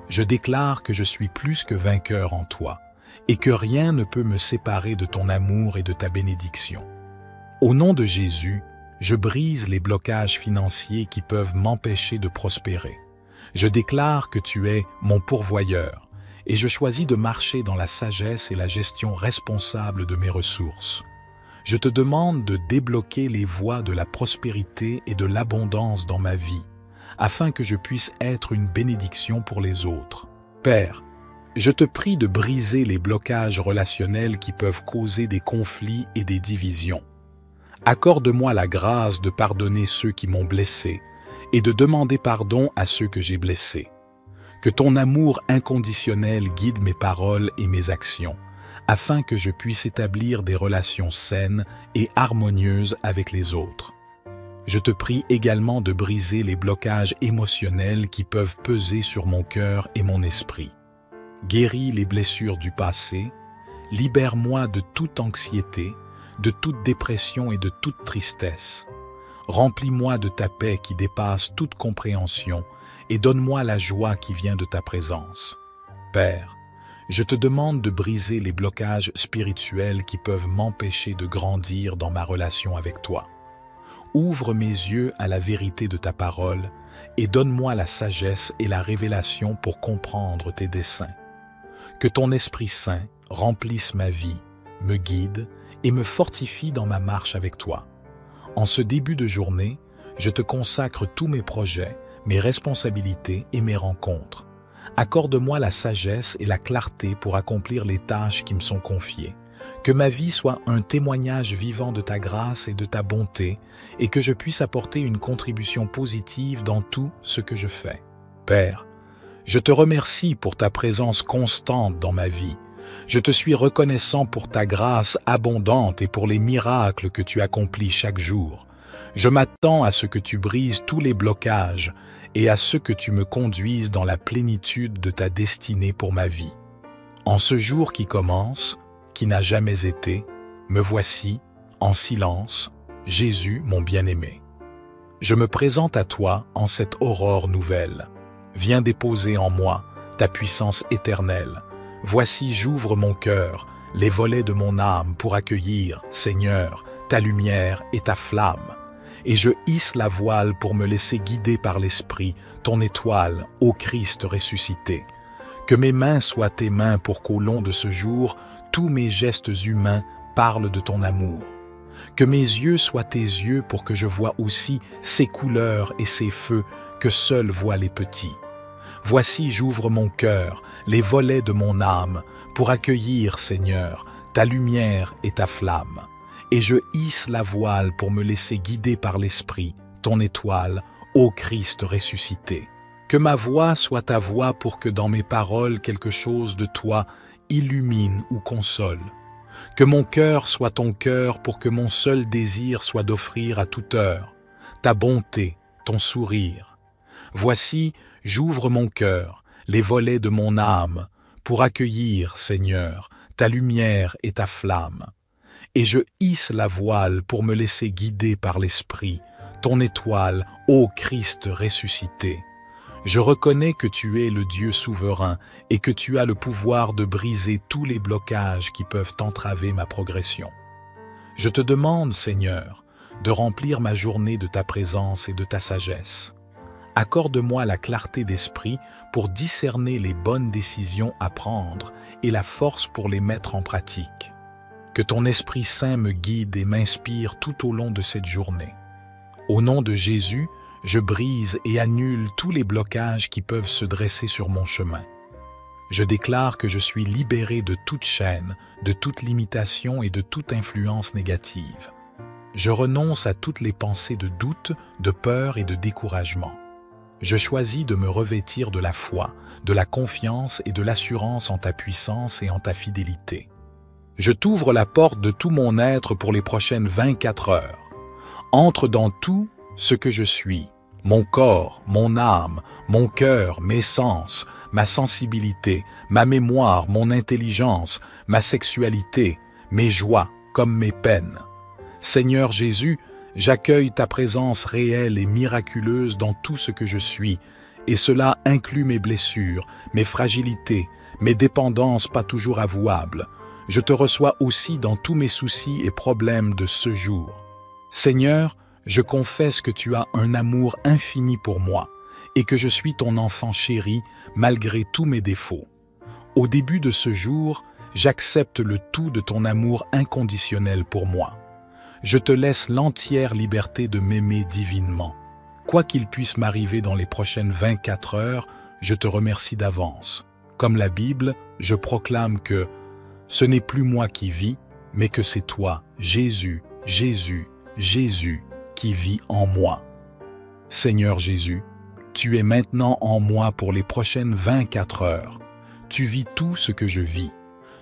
Je déclare que je suis plus que vainqueur en toi et que rien ne peut me séparer de ton amour et de ta bénédiction. Au nom de Jésus, je brise les blocages financiers qui peuvent m'empêcher de prospérer. Je déclare que tu es mon pourvoyeur et je choisis de marcher dans la sagesse et la gestion responsable de mes ressources. Je te demande de débloquer les voies de la prospérité et de l'abondance dans ma vie, afin que je puisse être une bénédiction pour les autres. Père, je te prie de briser les blocages relationnels qui peuvent causer des conflits et des divisions. Accorde-moi la grâce de pardonner ceux qui m'ont blessé et de demander pardon à ceux que j'ai blessés. Que ton amour inconditionnel guide mes paroles et mes actions, afin que je puisse établir des relations saines et harmonieuses avec les autres. Je te prie également de briser les blocages émotionnels qui peuvent peser sur mon cœur et mon esprit. Guéris les blessures du passé, libère-moi de toute anxiété, de toute dépression et de toute tristesse. Remplis-moi de ta paix qui dépasse toute compréhension et donne-moi la joie qui vient de ta présence. Père, je te demande de briser les blocages spirituels qui peuvent m'empêcher de grandir dans ma relation avec toi. Ouvre mes yeux à la vérité de ta parole et donne-moi la sagesse et la révélation pour comprendre tes desseins. Que ton Esprit Saint remplisse ma vie, me guide et me fortifie dans ma marche avec toi. En ce début de journée, je te consacre tous mes projets, mes responsabilités et mes rencontres. Accorde-moi la sagesse et la clarté pour accomplir les tâches qui me sont confiées. Que ma vie soit un témoignage vivant de ta grâce et de ta bonté, et que je puisse apporter une contribution positive dans tout ce que je fais. Père, je te remercie pour ta présence constante dans ma vie. Je te suis reconnaissant pour ta grâce abondante et pour les miracles que tu accomplis chaque jour. Je m'attends à ce que tu brises tous les blocages et à ce que tu me conduises dans la plénitude de ta destinée pour ma vie. En ce jour qui commence, qui n'a jamais été, me voici, en silence, Jésus, mon bien-aimé. Je me présente à toi en cette aurore nouvelle. Viens déposer en moi ta puissance éternelle. Voici, j'ouvre mon cœur, les volets de mon âme pour accueillir, Seigneur, ta lumière et ta flamme. Et je hisse la voile pour me laisser guider par l'Esprit, ton étoile, ô Christ ressuscité. Que mes mains soient tes mains pour qu'au long de ce jour, tous mes gestes humains parlent de ton amour. Que mes yeux soient tes yeux pour que je voie aussi ces couleurs et ces feux que seuls voient les petits. Voici, j'ouvre mon cœur, les volets de mon âme, pour accueillir, Seigneur, ta lumière et ta flamme. Et je hisse la voile pour me laisser guider par l'Esprit, ton étoile, ô Christ ressuscité. Que ma voix soit ta voix pour que dans mes paroles quelque chose de toi illumine ou console. Que mon cœur soit ton cœur pour que mon seul désir soit d'offrir à toute heure ta bonté, ton sourire. Voici, j'ouvre mon cœur, les volets de mon âme, pour accueillir, Seigneur, ta lumière et ta flamme. Et je hisse la voile pour me laisser guider par l'Esprit, ton étoile, ô Christ ressuscité. Je reconnais que tu es le Dieu souverain et que tu as le pouvoir de briser tous les blocages qui peuvent entraver ma progression. Je te demande, Seigneur, de remplir ma journée de ta présence et de ta sagesse. Accorde-moi la clarté d'esprit pour discerner les bonnes décisions à prendre et la force pour les mettre en pratique. Que ton Esprit Saint me guide et m'inspire tout au long de cette journée. Au nom de Jésus, je brise et annule tous les blocages qui peuvent se dresser sur mon chemin. Je déclare que je suis libéré de toute chaîne, de toute limitation et de toute influence négative. Je renonce à toutes les pensées de doute, de peur et de découragement. Je choisis de me revêtir de la foi, de la confiance et de l'assurance en ta puissance et en ta fidélité. Je t'ouvre la porte de tout mon être pour les prochaines 24 heures. Entre dans tout ce que je suis, mon corps, mon âme, mon cœur, mes sens, ma sensibilité, ma mémoire, mon intelligence, ma sexualité, mes joies comme mes peines. Seigneur Jésus, j'accueille ta présence réelle et miraculeuse dans tout ce que je suis, et cela inclut mes blessures, mes fragilités, mes dépendances pas toujours avouables. Je te reçois aussi dans tous mes soucis et problèmes de ce jour. Seigneur, je confesse que tu as un amour infini pour moi et que je suis ton enfant chéri malgré tous mes défauts. Au début de ce jour, j'accepte le tout de ton amour inconditionnel pour moi. Je te laisse l'entière liberté de m'aimer divinement. Quoi qu'il puisse m'arriver dans les prochaines 24 heures, je te remercie d'avance. Comme la Bible, je proclame que ce n'est plus moi qui vis, mais que c'est toi, Jésus, Jésus, Jésus, qui vit en moi. Seigneur Jésus, tu es maintenant en moi pour les prochaines 24 heures. Tu vis tout ce que je vis.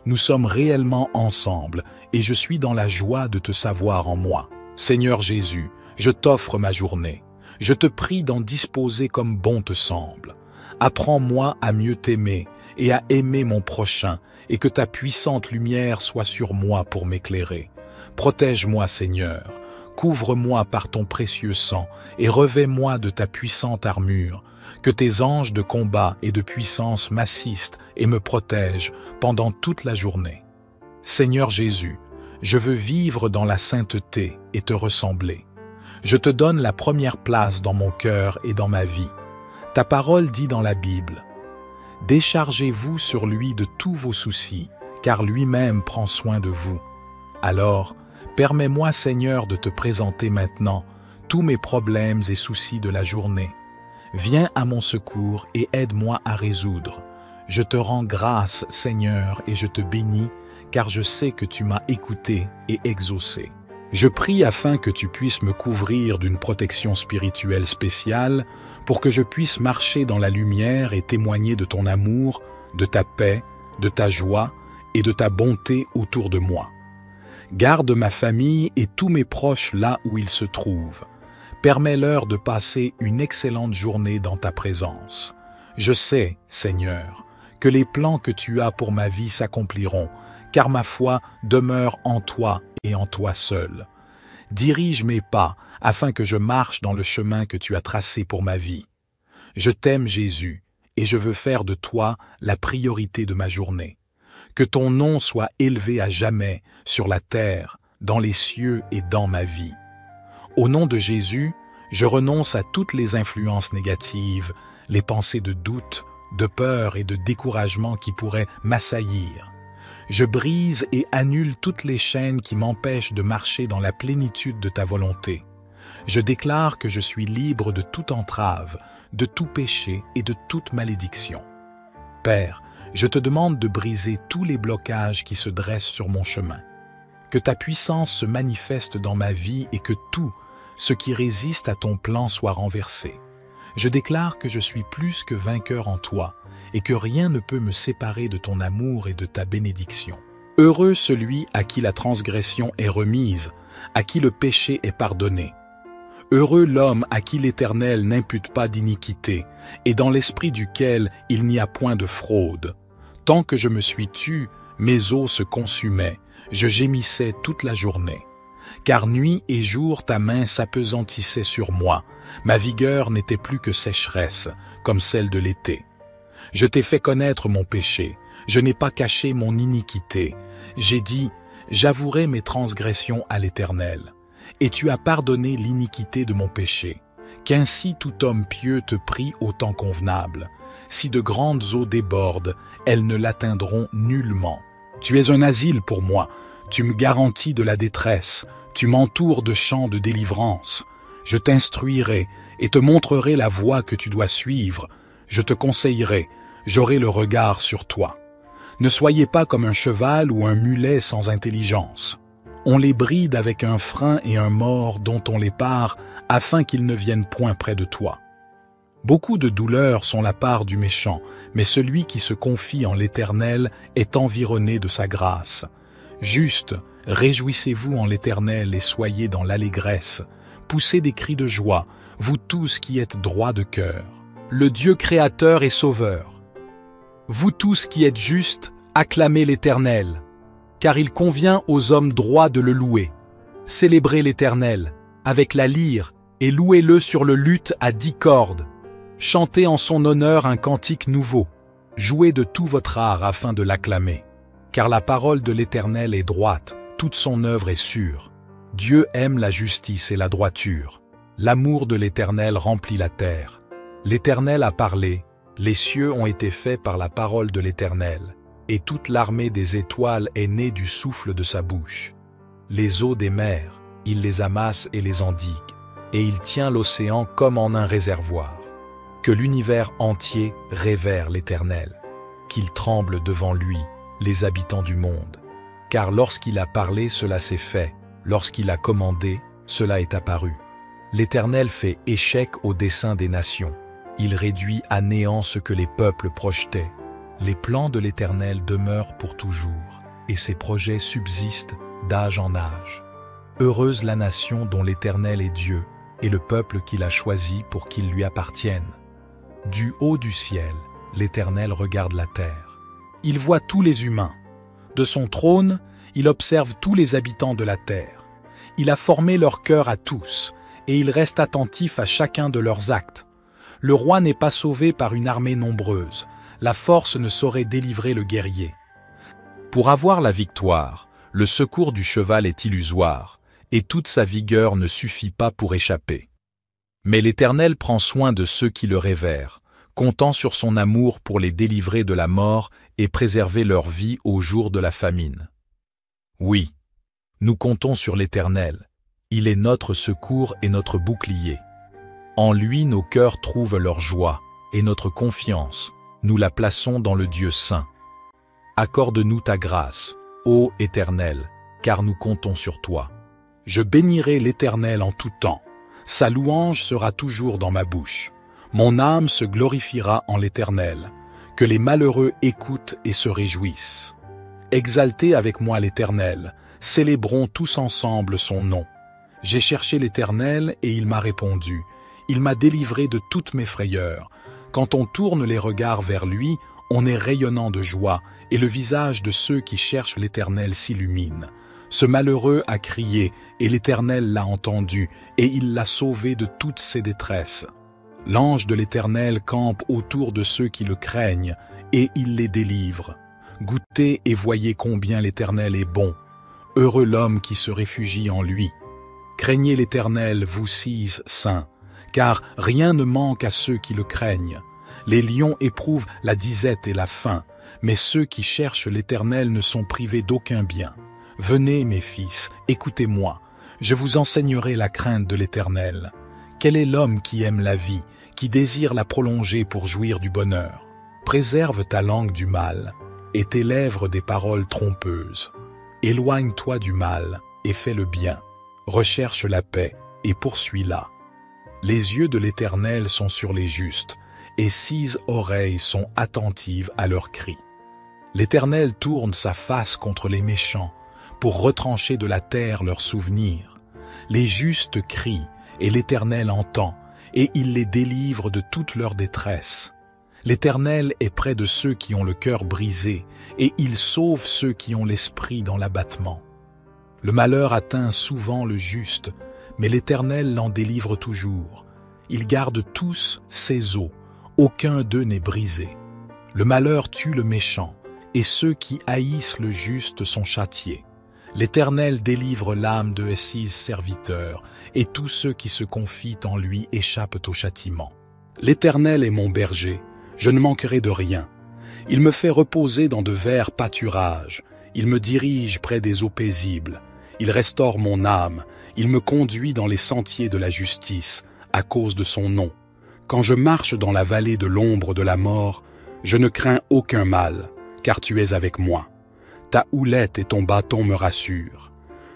Nous sommes réellement ensemble et je suis dans la joie de te savoir en moi. Seigneur Jésus, je t'offre ma journée. Je te prie d'en disposer comme bon te semble. Apprends-moi à mieux t'aimer et à aimer mon prochain et que ta puissante lumière soit sur moi pour m'éclairer. Protège-moi, Seigneur. Couvre-moi par ton précieux sang et revêt-moi de ta puissante armure. Que tes anges de combat et de puissance m'assistent et me protègent pendant toute la journée. Seigneur Jésus, je veux vivre dans la sainteté et te ressembler. Je te donne la première place dans mon cœur et dans ma vie. Ta parole dit dans la Bible, « Déchargez-vous sur lui de tous vos soucis, car lui-même prend soin de vous. » Alors, permets-moi, Seigneur, de te présenter maintenant tous mes problèmes et soucis de la journée. Viens à mon secours et aide-moi à résoudre. Je te rends grâce, Seigneur, et je te bénis, car je sais que tu m'as écouté et exaucé. Je prie afin que tu puisses me couvrir d'une protection spirituelle spéciale pour que je puisse marcher dans la lumière et témoigner de ton amour, de ta paix, de ta joie et de ta bonté autour de moi. Garde ma famille et tous mes proches là où ils se trouvent. Permets-leur de passer une excellente journée dans ta présence. Je sais, Seigneur, que les plans que tu as pour ma vie s'accompliront, car ma foi demeure en toi et en toi seul. Dirige mes pas afin que je marche dans le chemin que tu as tracé pour ma vie. Je t'aime, Jésus, et je veux faire de toi la priorité de ma journée. Que ton nom soit élevé à jamais sur la terre, dans les cieux et dans ma vie. Au nom de Jésus, je renonce à toutes les influences négatives, les pensées de doute, de peur et de découragement qui pourraient m'assaillir. Je brise et annule toutes les chaînes qui m'empêchent de marcher dans la plénitude de ta volonté. Je déclare que je suis libre de toute entrave, de tout péché et de toute malédiction. Père, je te demande de briser tous les blocages qui se dressent sur mon chemin. Que ta puissance se manifeste dans ma vie et que tout ce qui résiste à ton plan soit renversé. Je déclare que je suis plus que vainqueur en toi et que rien ne peut me séparer de ton amour et de ta bénédiction. Heureux celui à qui la transgression est remise, à qui le péché est pardonné. Heureux l'homme à qui l'Éternel n'impute pas d'iniquité et dans l'esprit duquel il n'y a point de fraude. Tant que je me suis tu, mes os se consumaient, je gémissais toute la journée. Car nuit et jour ta main s'apesantissait sur moi, ma vigueur n'était plus que sécheresse, comme celle de l'été. Je t'ai fait connaître mon péché, je n'ai pas caché mon iniquité. J'ai dit, j'avouerai mes transgressions à l'Éternel. Et tu as pardonné l'iniquité de mon péché. Qu'ainsi tout homme pieux te prie au temps convenable. Si de grandes eaux débordent, elles ne l'atteindront nullement. Tu es un asile pour moi, tu me garantis de la détresse, tu m'entoures de chants de délivrance. Je t'instruirai et te montrerai la voie que tu dois suivre. Je te conseillerai, j'aurai le regard sur toi. Ne soyez pas comme un cheval ou un mulet sans intelligence. On les bride avec un frein et un mors dont on les pare afin qu'ils ne viennent point près de toi. Beaucoup de douleurs sont la part du méchant, mais celui qui se confie en l'Éternel est environné de sa grâce. Juste, réjouissez-vous en l'Éternel et soyez dans l'allégresse. Poussez des cris de joie, vous tous qui êtes droits de cœur. Le Dieu créateur et sauveur. Vous tous qui êtes justes, acclamez l'Éternel, car il convient aux hommes droits de le louer. Célébrez l'Éternel avec la lyre et louez-le sur le luth à 10 cordes. Chantez en son honneur un cantique nouveau. Jouez de tout votre art afin de l'acclamer. Car la parole de l'Éternel est droite, toute son œuvre est sûre. Dieu aime la justice et la droiture. L'amour de l'Éternel remplit la terre. L'Éternel a parlé, les cieux ont été faits par la parole de l'Éternel, et toute l'armée des étoiles est née du souffle de sa bouche. Les eaux des mers, il les amasse et les endigue, et il tient l'océan comme en un réservoir. Que l'univers entier révère l'Éternel, qu'il tremble devant lui, les habitants du monde. Car lorsqu'il a parlé, cela s'est fait, lorsqu'il a commandé, cela est apparu. L'Éternel fait échec au dessein des nations, il réduit à néant ce que les peuples projetaient. Les plans de l'Éternel demeurent pour toujours, et ses projets subsistent d'âge en âge. Heureuse la nation dont l'Éternel est Dieu, et le peuple qu'il a choisi pour qu'il lui appartienne. Du haut du ciel, l'Éternel regarde la terre. Il voit tous les humains. De son trône, il observe tous les habitants de la terre. Il a formé leur cœur à tous, et il reste attentif à chacun de leurs actes. Le roi n'est pas sauvé par une armée nombreuse. La force ne saurait délivrer le guerrier. Pour avoir la victoire, le secours du cheval est illusoire, et toute sa vigueur ne suffit pas pour échapper. Mais l'Éternel prend soin de ceux qui le révèrent, comptant sur son amour pour les délivrer de la mort et préserver leur vie au jour de la famine. Oui, nous comptons sur l'Éternel. Il est notre secours et notre bouclier. En lui nos cœurs trouvent leur joie et notre confiance, nous la plaçons dans le Dieu saint. Accorde-nous ta grâce, ô Éternel, car nous comptons sur toi. Je bénirai l'Éternel en tout temps. Sa louange sera toujours dans ma bouche. Mon âme se glorifiera en l'Éternel. Que les malheureux écoutent et se réjouissent. Exaltez avec moi l'Éternel, célébrons tous ensemble son nom. J'ai cherché l'Éternel et il m'a répondu. Il m'a délivré de toutes mes frayeurs. Quand on tourne les regards vers lui, on est rayonnant de joie, et le visage de ceux qui cherchent l'Éternel s'illumine. Ce malheureux a crié, et l'Éternel l'a entendu, et il l'a sauvé de toutes ses détresses. L'ange de l'Éternel campe autour de ceux qui le craignent, et il les délivre. Goûtez et voyez combien l'Éternel est bon. Heureux l'homme qui se réfugie en lui. Craignez l'Éternel, vous six saints, car rien ne manque à ceux qui le craignent. Les lions éprouvent la disette et la faim, mais ceux qui cherchent l'Éternel ne sont privés d'aucun bien. Venez, mes fils, écoutez-moi, je vous enseignerai la crainte de l'Éternel. Quel est l'homme qui aime la vie, qui désire la prolonger pour jouir du bonheur? Préserve ta langue du mal, et tes lèvres des paroles trompeuses. Éloigne-toi du mal, et fais le bien. Recherche la paix, et poursuis-la. Les yeux de l'Éternel sont sur les justes, et six oreilles sont attentives à leurs cris. L'Éternel tourne sa face contre les méchants, pour retrancher de la terre leurs souvenirs. Les justes crient, et l'Éternel entend, et il les délivre de toute leur détresse. L'Éternel est près de ceux qui ont le cœur brisé, et il sauve ceux qui ont l'esprit dans l'abattement. Le malheur atteint souvent le juste, mais l'Éternel l'en délivre toujours. Il garde tous ses os, aucun d'eux n'est brisé. Le malheur tue le méchant, et ceux qui haïssent le juste sont châtiés. L'Éternel délivre l'âme de ses serviteurs, et tous ceux qui se confient en lui échappent au châtiment. L'Éternel est mon berger, je ne manquerai de rien. Il me fait reposer dans de verts pâturages, il me dirige près des eaux paisibles, il restaure mon âme, il me conduit dans les sentiers de la justice, à cause de son nom. Quand je marche dans la vallée de l'ombre de la mort, je ne crains aucun mal, car tu es avec moi. Ta houlette et ton bâton me rassurent.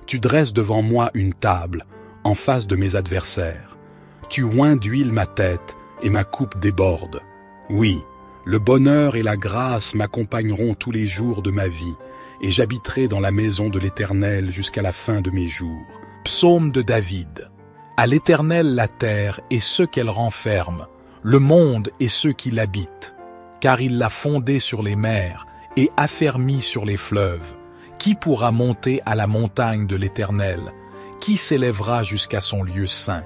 Tu dresses devant moi une table, en face de mes adversaires. Tu oins d'huile ma tête, et ma coupe déborde. Oui, le bonheur et la grâce m'accompagneront tous les jours de ma vie, et j'habiterai dans la maison de l'Éternel jusqu'à la fin de mes jours. Psaume de David. À l'Éternel la terre et ceux qu'elle renferme, le monde et ceux qui l'habitent, car il l'a fondée sur les mers et affermi sur les fleuves. Qui pourra monter à la montagne de l'Éternel? Qui s'élèvera jusqu'à son lieu saint?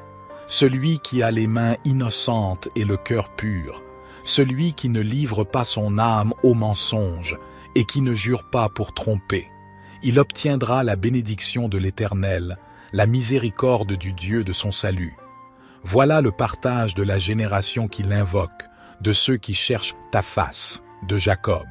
Celui qui a les mains innocentes et le cœur pur, celui qui ne livre pas son âme au mensonge et qui ne jure pas pour tromper. Il obtiendra la bénédiction de l'Éternel, la miséricorde du Dieu de son salut. Voilà le partage de la génération qui l'invoque, de ceux qui cherchent ta face, de Jacob.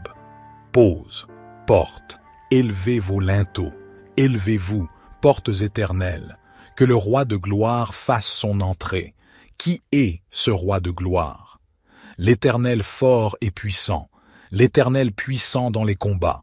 Pose, porte, élevez vos linteaux, élevez-vous, portes éternelles, que le roi de gloire fasse son entrée. Qui est ce roi de gloire? L'Éternel fort et puissant, l'Éternel puissant dans les combats.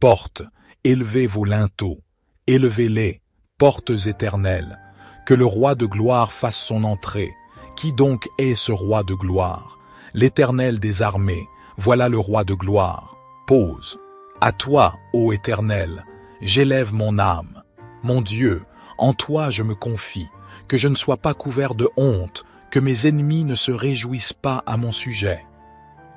Portes, élevez vos linteaux, élevez-les, portes éternelles, que le roi de gloire fasse son entrée. Qui donc est ce roi de gloire? L'Éternel des armées, voilà le roi de gloire. Pose. À toi, ô Éternel, j'élève mon âme. Mon Dieu, en toi je me confie, que je ne sois pas couvert de honte, que mes ennemis ne se réjouissent pas à mon sujet.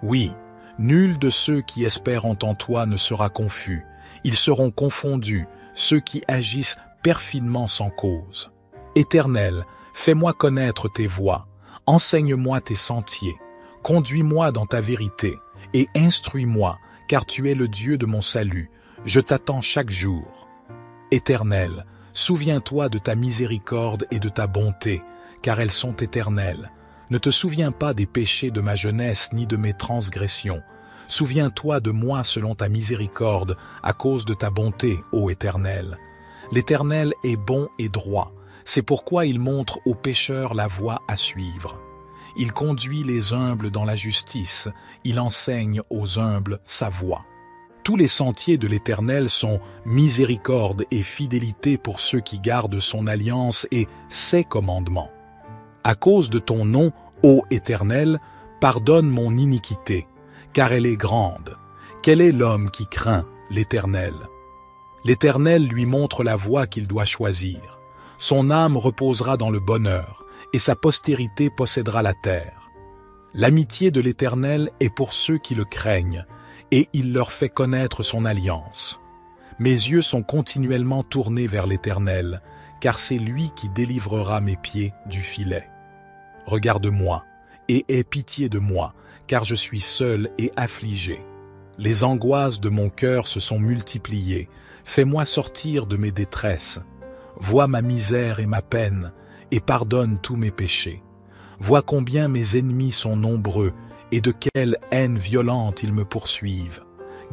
Oui, nul de ceux qui espèrent en toi ne sera confus, ils seront confondus, ceux qui agissent perfidement sans cause. Éternel, fais-moi connaître tes voies, enseigne-moi tes sentiers, conduis-moi dans ta vérité, et instruis-moi, car tu es le Dieu de mon salut, je t'attends chaque jour. Éternel, souviens-toi de ta miséricorde et de ta bonté, car elles sont éternelles. Ne te souviens pas des péchés de ma jeunesse ni de mes transgressions. Souviens-toi de moi selon ta miséricorde, à cause de ta bonté, ô Éternel. L'Éternel est bon et droit, c'est pourquoi il montre aux pécheurs la voie à suivre. Il conduit les humbles dans la justice, il enseigne aux humbles sa voie. Tous les sentiers de l'Éternel sont miséricorde et fidélité pour ceux qui gardent son alliance et ses commandements. À cause de ton nom, ô Éternel, pardonne mon iniquité, car elle est grande. Quel est l'homme qui craint l'Éternel? L'Éternel lui montre la voie qu'il doit choisir. Son âme reposera dans le bonheur, et sa postérité possédera la terre. L'amitié de l'Éternel est pour ceux qui le craignent, et il leur fait connaître son alliance. Mes yeux sont continuellement tournés vers l'Éternel, car c'est lui qui délivrera mes pieds du filet. Regarde-moi, et aie pitié de moi, car je suis seul et affligé. Les angoisses de mon cœur se sont multipliées. Fais-moi sortir de mes détresses. Vois ma misère et ma peine, et pardonne tous mes péchés. Vois combien mes ennemis sont nombreux, et de quelle haine violente ils me poursuivent.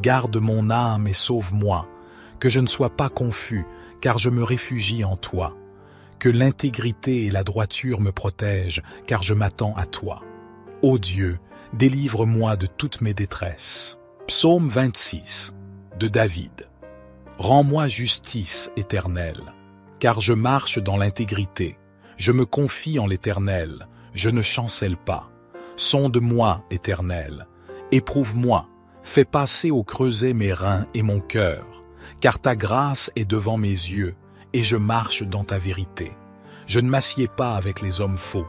Garde mon âme et sauve-moi, que je ne sois pas confus, car je me réfugie en toi. Que l'intégrité et la droiture me protègent, car je m'attends à toi. Ô Dieu, délivre-moi de toutes mes détresses. Psaume 26, de David. Rends-moi justice, Éternel, car je marche dans l'intégrité. Je me confie en l'Éternel, je ne chancelle pas. Sonde-moi, Éternel, éprouve-moi, fais passer au creuset mes reins et mon cœur, car ta grâce est devant mes yeux, et je marche dans ta vérité. Je ne m'assieds pas avec les hommes faux,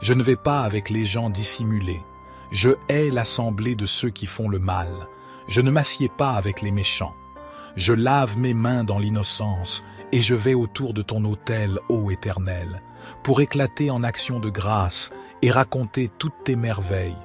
je ne vais pas avec les gens dissimulés. Je hais l'assemblée de ceux qui font le mal, je ne m'assieds pas avec les méchants. Je lave mes mains dans l'innocence, et je vais autour de ton autel, ô Éternel, pour éclater en actions de grâce et raconter toutes tes merveilles.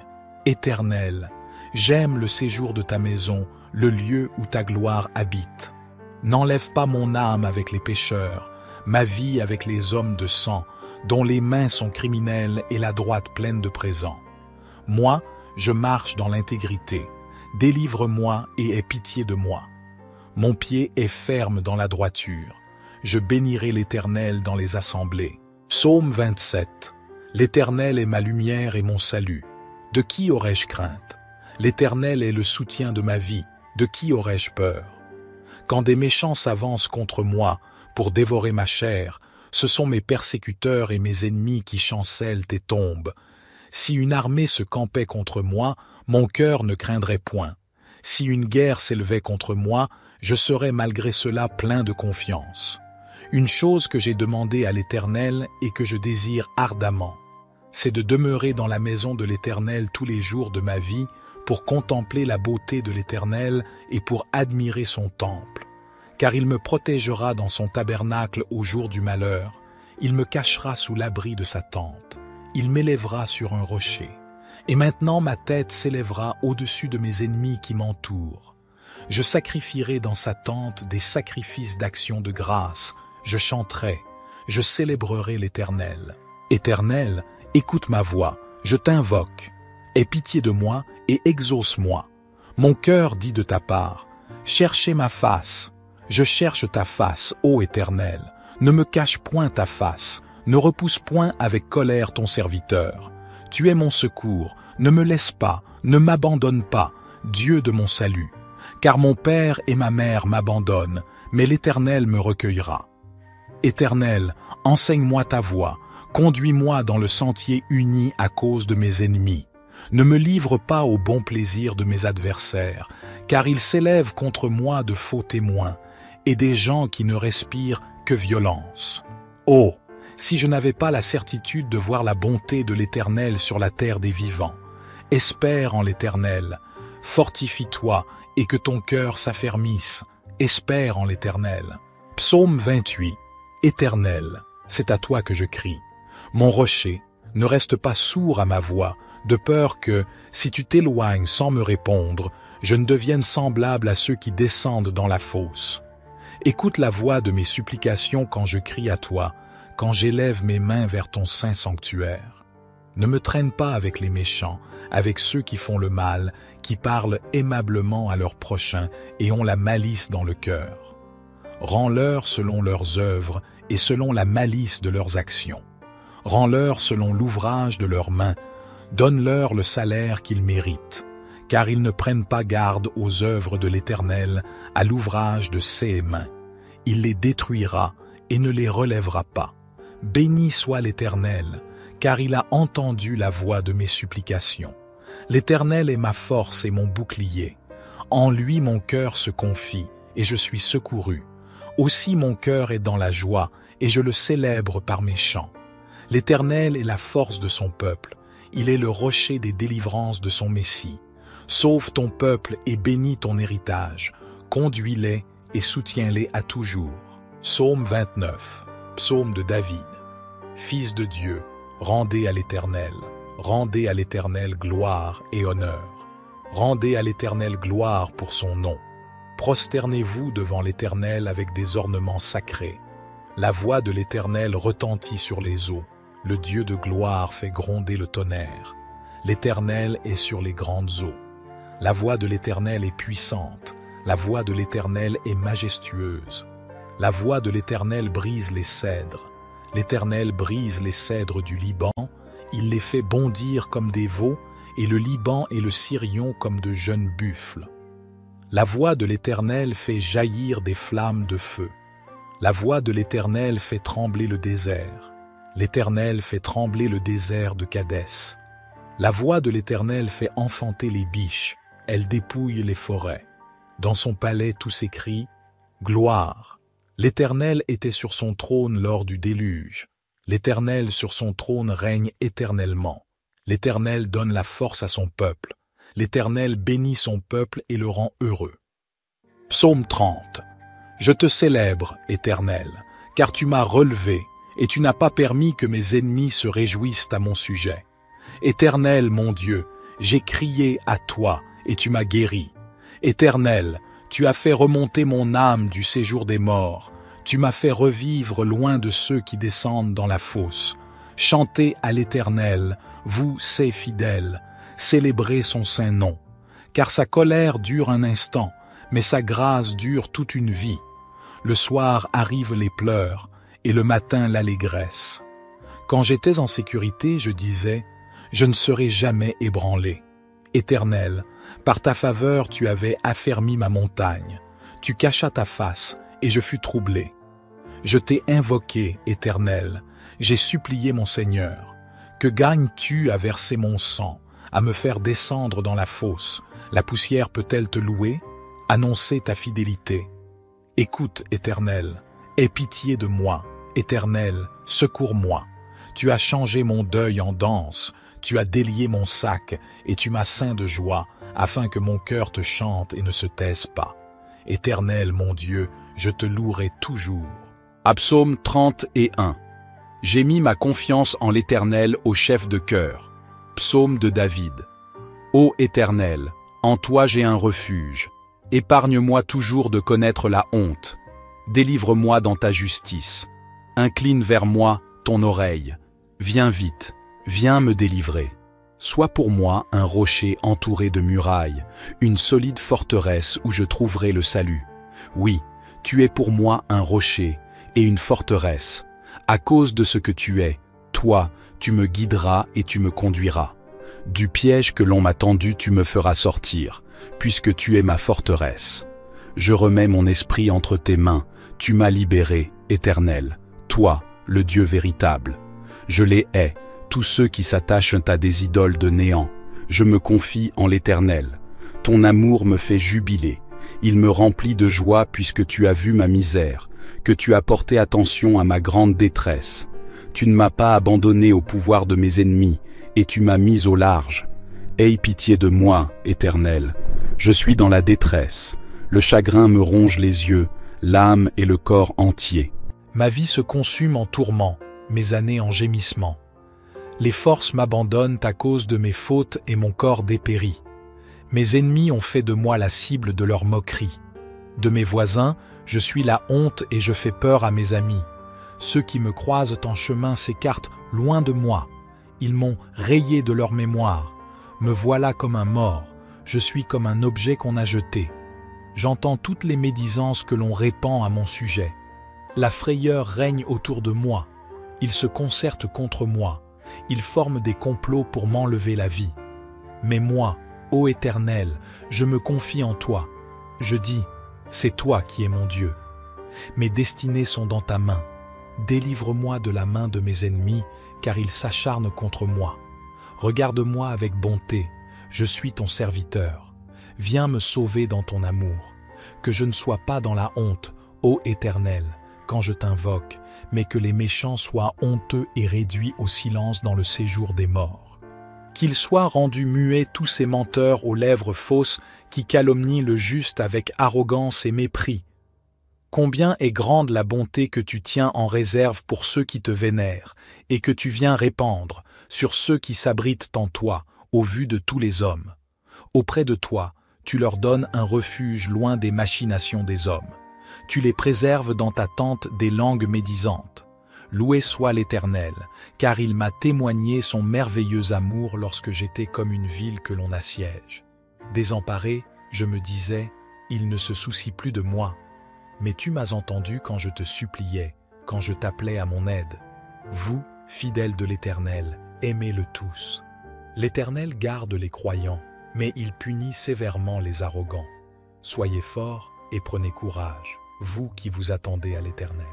Éternel, j'aime le séjour de ta maison, le lieu où ta gloire habite. N'enlève pas mon âme avec les pécheurs, ma vie avec les hommes de sang, dont les mains sont criminelles et la droite pleine de présents. Moi, je marche dans l'intégrité. Délivre-moi et aie pitié de moi. Mon pied est ferme dans la droiture. Je bénirai l'Éternel dans les assemblées. Psaume 27. L'Éternel est ma lumière et mon salut. De qui aurais-je crainte? L'Éternel est le soutien de ma vie. De qui aurais-je peur? Quand des méchants s'avancent contre moi pour dévorer ma chair, ce sont mes persécuteurs et mes ennemis qui chancellent et tombent. Si une armée se campait contre moi, mon cœur ne craindrait point. Si une guerre s'élevait contre moi, je serais malgré cela plein de confiance. Une chose que j'ai demandée à l'Éternel et que je désire ardemment, c'est de demeurer dans la maison de l'Éternel tous les jours de ma vie pour contempler la beauté de l'Éternel et pour admirer son temple. Car il me protégera dans son tabernacle au jour du malheur, il me cachera sous l'abri de sa tente, il m'élèvera sur un rocher. Et maintenant ma tête s'élèvera au-dessus de mes ennemis qui m'entourent. Je sacrifierai dans sa tente des sacrifices d'action de grâce, je chanterai, je célébrerai l'Éternel. Éternel, écoute ma voix, je t'invoque. Aie pitié de moi et exauce-moi. Mon cœur dit de ta part, cherchez ma face. Je cherche ta face, ô Éternel. Ne me cache point ta face, ne repousse point avec colère ton serviteur. Tu es mon secours, ne me laisse pas, ne m'abandonne pas, Dieu de mon salut. Car mon père et ma mère m'abandonnent, mais l'Éternel me recueillera. Éternel, enseigne-moi ta voie, conduis-moi dans le sentier uni à cause de mes ennemis. Ne me livre pas au bon plaisir de mes adversaires, car ils s'élèvent contre moi de faux témoins, et des gens qui ne respirent que violence. Oh, si je n'avais pas la certitude de voir la bonté de l'Éternel sur la terre des vivants. Espère en l'Éternel, fortifie-toi et que ton cœur s'affermisse. Espère en l'Éternel. Psaume 28. Éternel, c'est à toi que je crie. Mon rocher, ne reste pas sourd à ma voix, de peur que, si tu t'éloignes sans me répondre, je ne devienne semblable à ceux qui descendent dans la fosse. Écoute la voix de mes supplications quand je crie à toi, quand j'élève mes mains vers ton saint sanctuaire. Ne me traîne pas avec les méchants, avec ceux qui font le mal, qui parlent aimablement à leurs prochains et ont la malice dans le cœur. Rends-leur selon leurs œuvres et selon la malice de leurs actions. Rends-leur selon l'ouvrage de leurs mains, Donne-leur le salaire qu'ils méritent, car ils ne prennent pas garde aux œuvres de l'Éternel, à l'ouvrage de ses mains. Il les détruira et ne les relèvera pas. Béni soit l'Éternel, car il a entendu la voix de mes supplications. L'Éternel est ma force et mon bouclier. En lui mon cœur se confie, et je suis secouru. Aussi mon cœur est dans la joie, et je le célèbre par mes chants. L'Éternel est la force de son peuple. Il est le rocher des délivrances de son Messie. Sauve ton peuple et bénis ton héritage. Conduis-les et soutiens-les à toujours. Psaume 29, psaume de David. Fils de Dieu, rendez à l'Éternel gloire et honneur. Rendez à l'Éternel gloire pour son nom. Prosternez-vous devant l'Éternel avec des ornements sacrés. La voix de l'Éternel retentit sur les eaux. Le Dieu de gloire fait gronder le tonnerre. L'Éternel est sur les grandes eaux. La voix de l'Éternel est puissante. La voix de l'Éternel est majestueuse. La voix de l'Éternel brise les cèdres. L'Éternel brise les cèdres du Liban. Il les fait bondir comme des veaux, et le Liban et le Sirion comme de jeunes buffles. La voix de l'Éternel fait jaillir des flammes de feu. La voix de l'Éternel fait trembler le désert. L'Éternel fait trembler le désert de Kadès. La voix de l'Éternel fait enfanter les biches. Elle dépouille les forêts. Dans son palais tout s'écrie « Gloire ». L'Éternel était sur son trône lors du déluge. L'Éternel sur son trône règne éternellement. L'Éternel donne la force à son peuple. L'Éternel bénit son peuple et le rend heureux. Psaume 30. Je te célèbre, Éternel, car tu m'as relevé, et tu n'as pas permis que mes ennemis se réjouissent à mon sujet. Éternel, mon Dieu, j'ai crié à toi, et tu m'as guéri. Éternel, tu as fait remonter mon âme du séjour des morts. Tu m'as fait revivre loin de ceux qui descendent dans la fosse. Chantez à l'Éternel, vous, ses fidèles, célébrez son saint nom. Car sa colère dure un instant, mais sa grâce dure toute une vie. Le soir arrivent les pleurs, et le matin l'allégresse. Quand j'étais en sécurité, je disais, je ne serai jamais ébranlé. Éternel, par ta faveur tu avais affermi ma montagne. Tu cachas ta face, et je fus troublé. Je t'ai invoqué, Éternel, j'ai supplié mon Seigneur. Que gagnes-tu à verser mon sang, à me faire descendre dans la fosse? La poussière peut-elle te louer? Annoncer ta fidélité. Écoute, Éternel, aie pitié de moi. Éternel, secours-moi. Tu as changé mon deuil en danse, tu as délié mon sac, et tu m'as ceint de joie, afin que mon cœur te chante et ne se taise pas. Éternel, mon Dieu, je te louerai toujours. Psaume 31. J'ai mis ma confiance en l'Éternel au chef de chœur. Psaume de David. Ô Éternel, en toi j'ai un refuge. Épargne-moi toujours de connaître la honte. Délivre-moi dans ta justice. Incline vers moi ton oreille. Viens vite, viens me délivrer. Sois pour moi un rocher entouré de murailles, une solide forteresse où je trouverai le salut. Oui, tu es pour moi un rocher et une forteresse. À cause de ce que tu es, toi, tu me guideras et tu me conduiras. Du piège que l'on m'a tendu, tu me feras sortir, puisque tu es ma forteresse. Je remets mon esprit entre tes mains, tu m'as libéré, Éternel, toi, le Dieu véritable. Je les hais, tous ceux qui s'attachent à des idoles de néant. Je me confie en l'Éternel. Ton amour me fait jubiler. Il me remplit de joie puisque tu as vu ma misère, que tu as porté attention à ma grande détresse. Tu ne m'as pas abandonné au pouvoir de mes ennemis, et tu m'as mis au large. Aie pitié de moi, Éternel. Je suis dans la détresse. Le chagrin me ronge les yeux, l'âme et le corps entier. Ma vie se consume en tourments, mes années en gémissements. Les forces m'abandonnent à cause de mes fautes et mon corps dépérit. Mes ennemis ont fait de moi la cible de leurs moqueries. De mes voisins, je suis la honte et je fais peur à mes amis. Ceux qui me croisent en chemin s'écartent loin de moi. Ils m'ont rayé de leur mémoire. Me voilà comme un mort, je suis comme un objet qu'on a jeté. J'entends toutes les médisances que l'on répand à mon sujet. La frayeur règne autour de moi. Ils se concertent contre moi. Ils forment des complots pour m'enlever la vie. Mais moi, ô Éternel, je me confie en toi. Je dis, c'est toi qui es mon Dieu. Mes destinées sont dans ta main. Délivre-moi de la main de mes ennemis, car ils s'acharnent contre moi. Regarde-moi avec bonté, je suis ton serviteur. Viens me sauver dans ton amour. Que je ne sois pas dans la honte, ô Éternel, quand je t'invoque, mais que les méchants soient honteux et réduits au silence dans le séjour des morts. Qu'ils soient rendus muets tous ces menteurs aux lèvres fausses qui calomnient le juste avec arrogance et mépris. Combien est grande la bonté que tu tiens en réserve pour ceux qui te vénèrent et que tu viens répandre sur ceux qui s'abritent en toi, au vu de tous les hommes. Auprès de toi, tu leur donnes un refuge loin des machinations des hommes. Tu les préserves dans ta tente des langues médisantes. Loué soit l'Éternel, car il m'a témoigné son merveilleux amour lorsque j'étais comme une ville que l'on assiège. Désemparé, je me disais, il ne se soucie plus de moi. Mais tu m'as entendu quand je te suppliais, quand je t'appelais à mon aide. Vous, fidèles de l'Éternel, aimez-le tous. L'Éternel garde les croyants, mais il punit sévèrement les arrogants. Soyez forts et prenez courage, vous qui vous attendez à l'Éternel.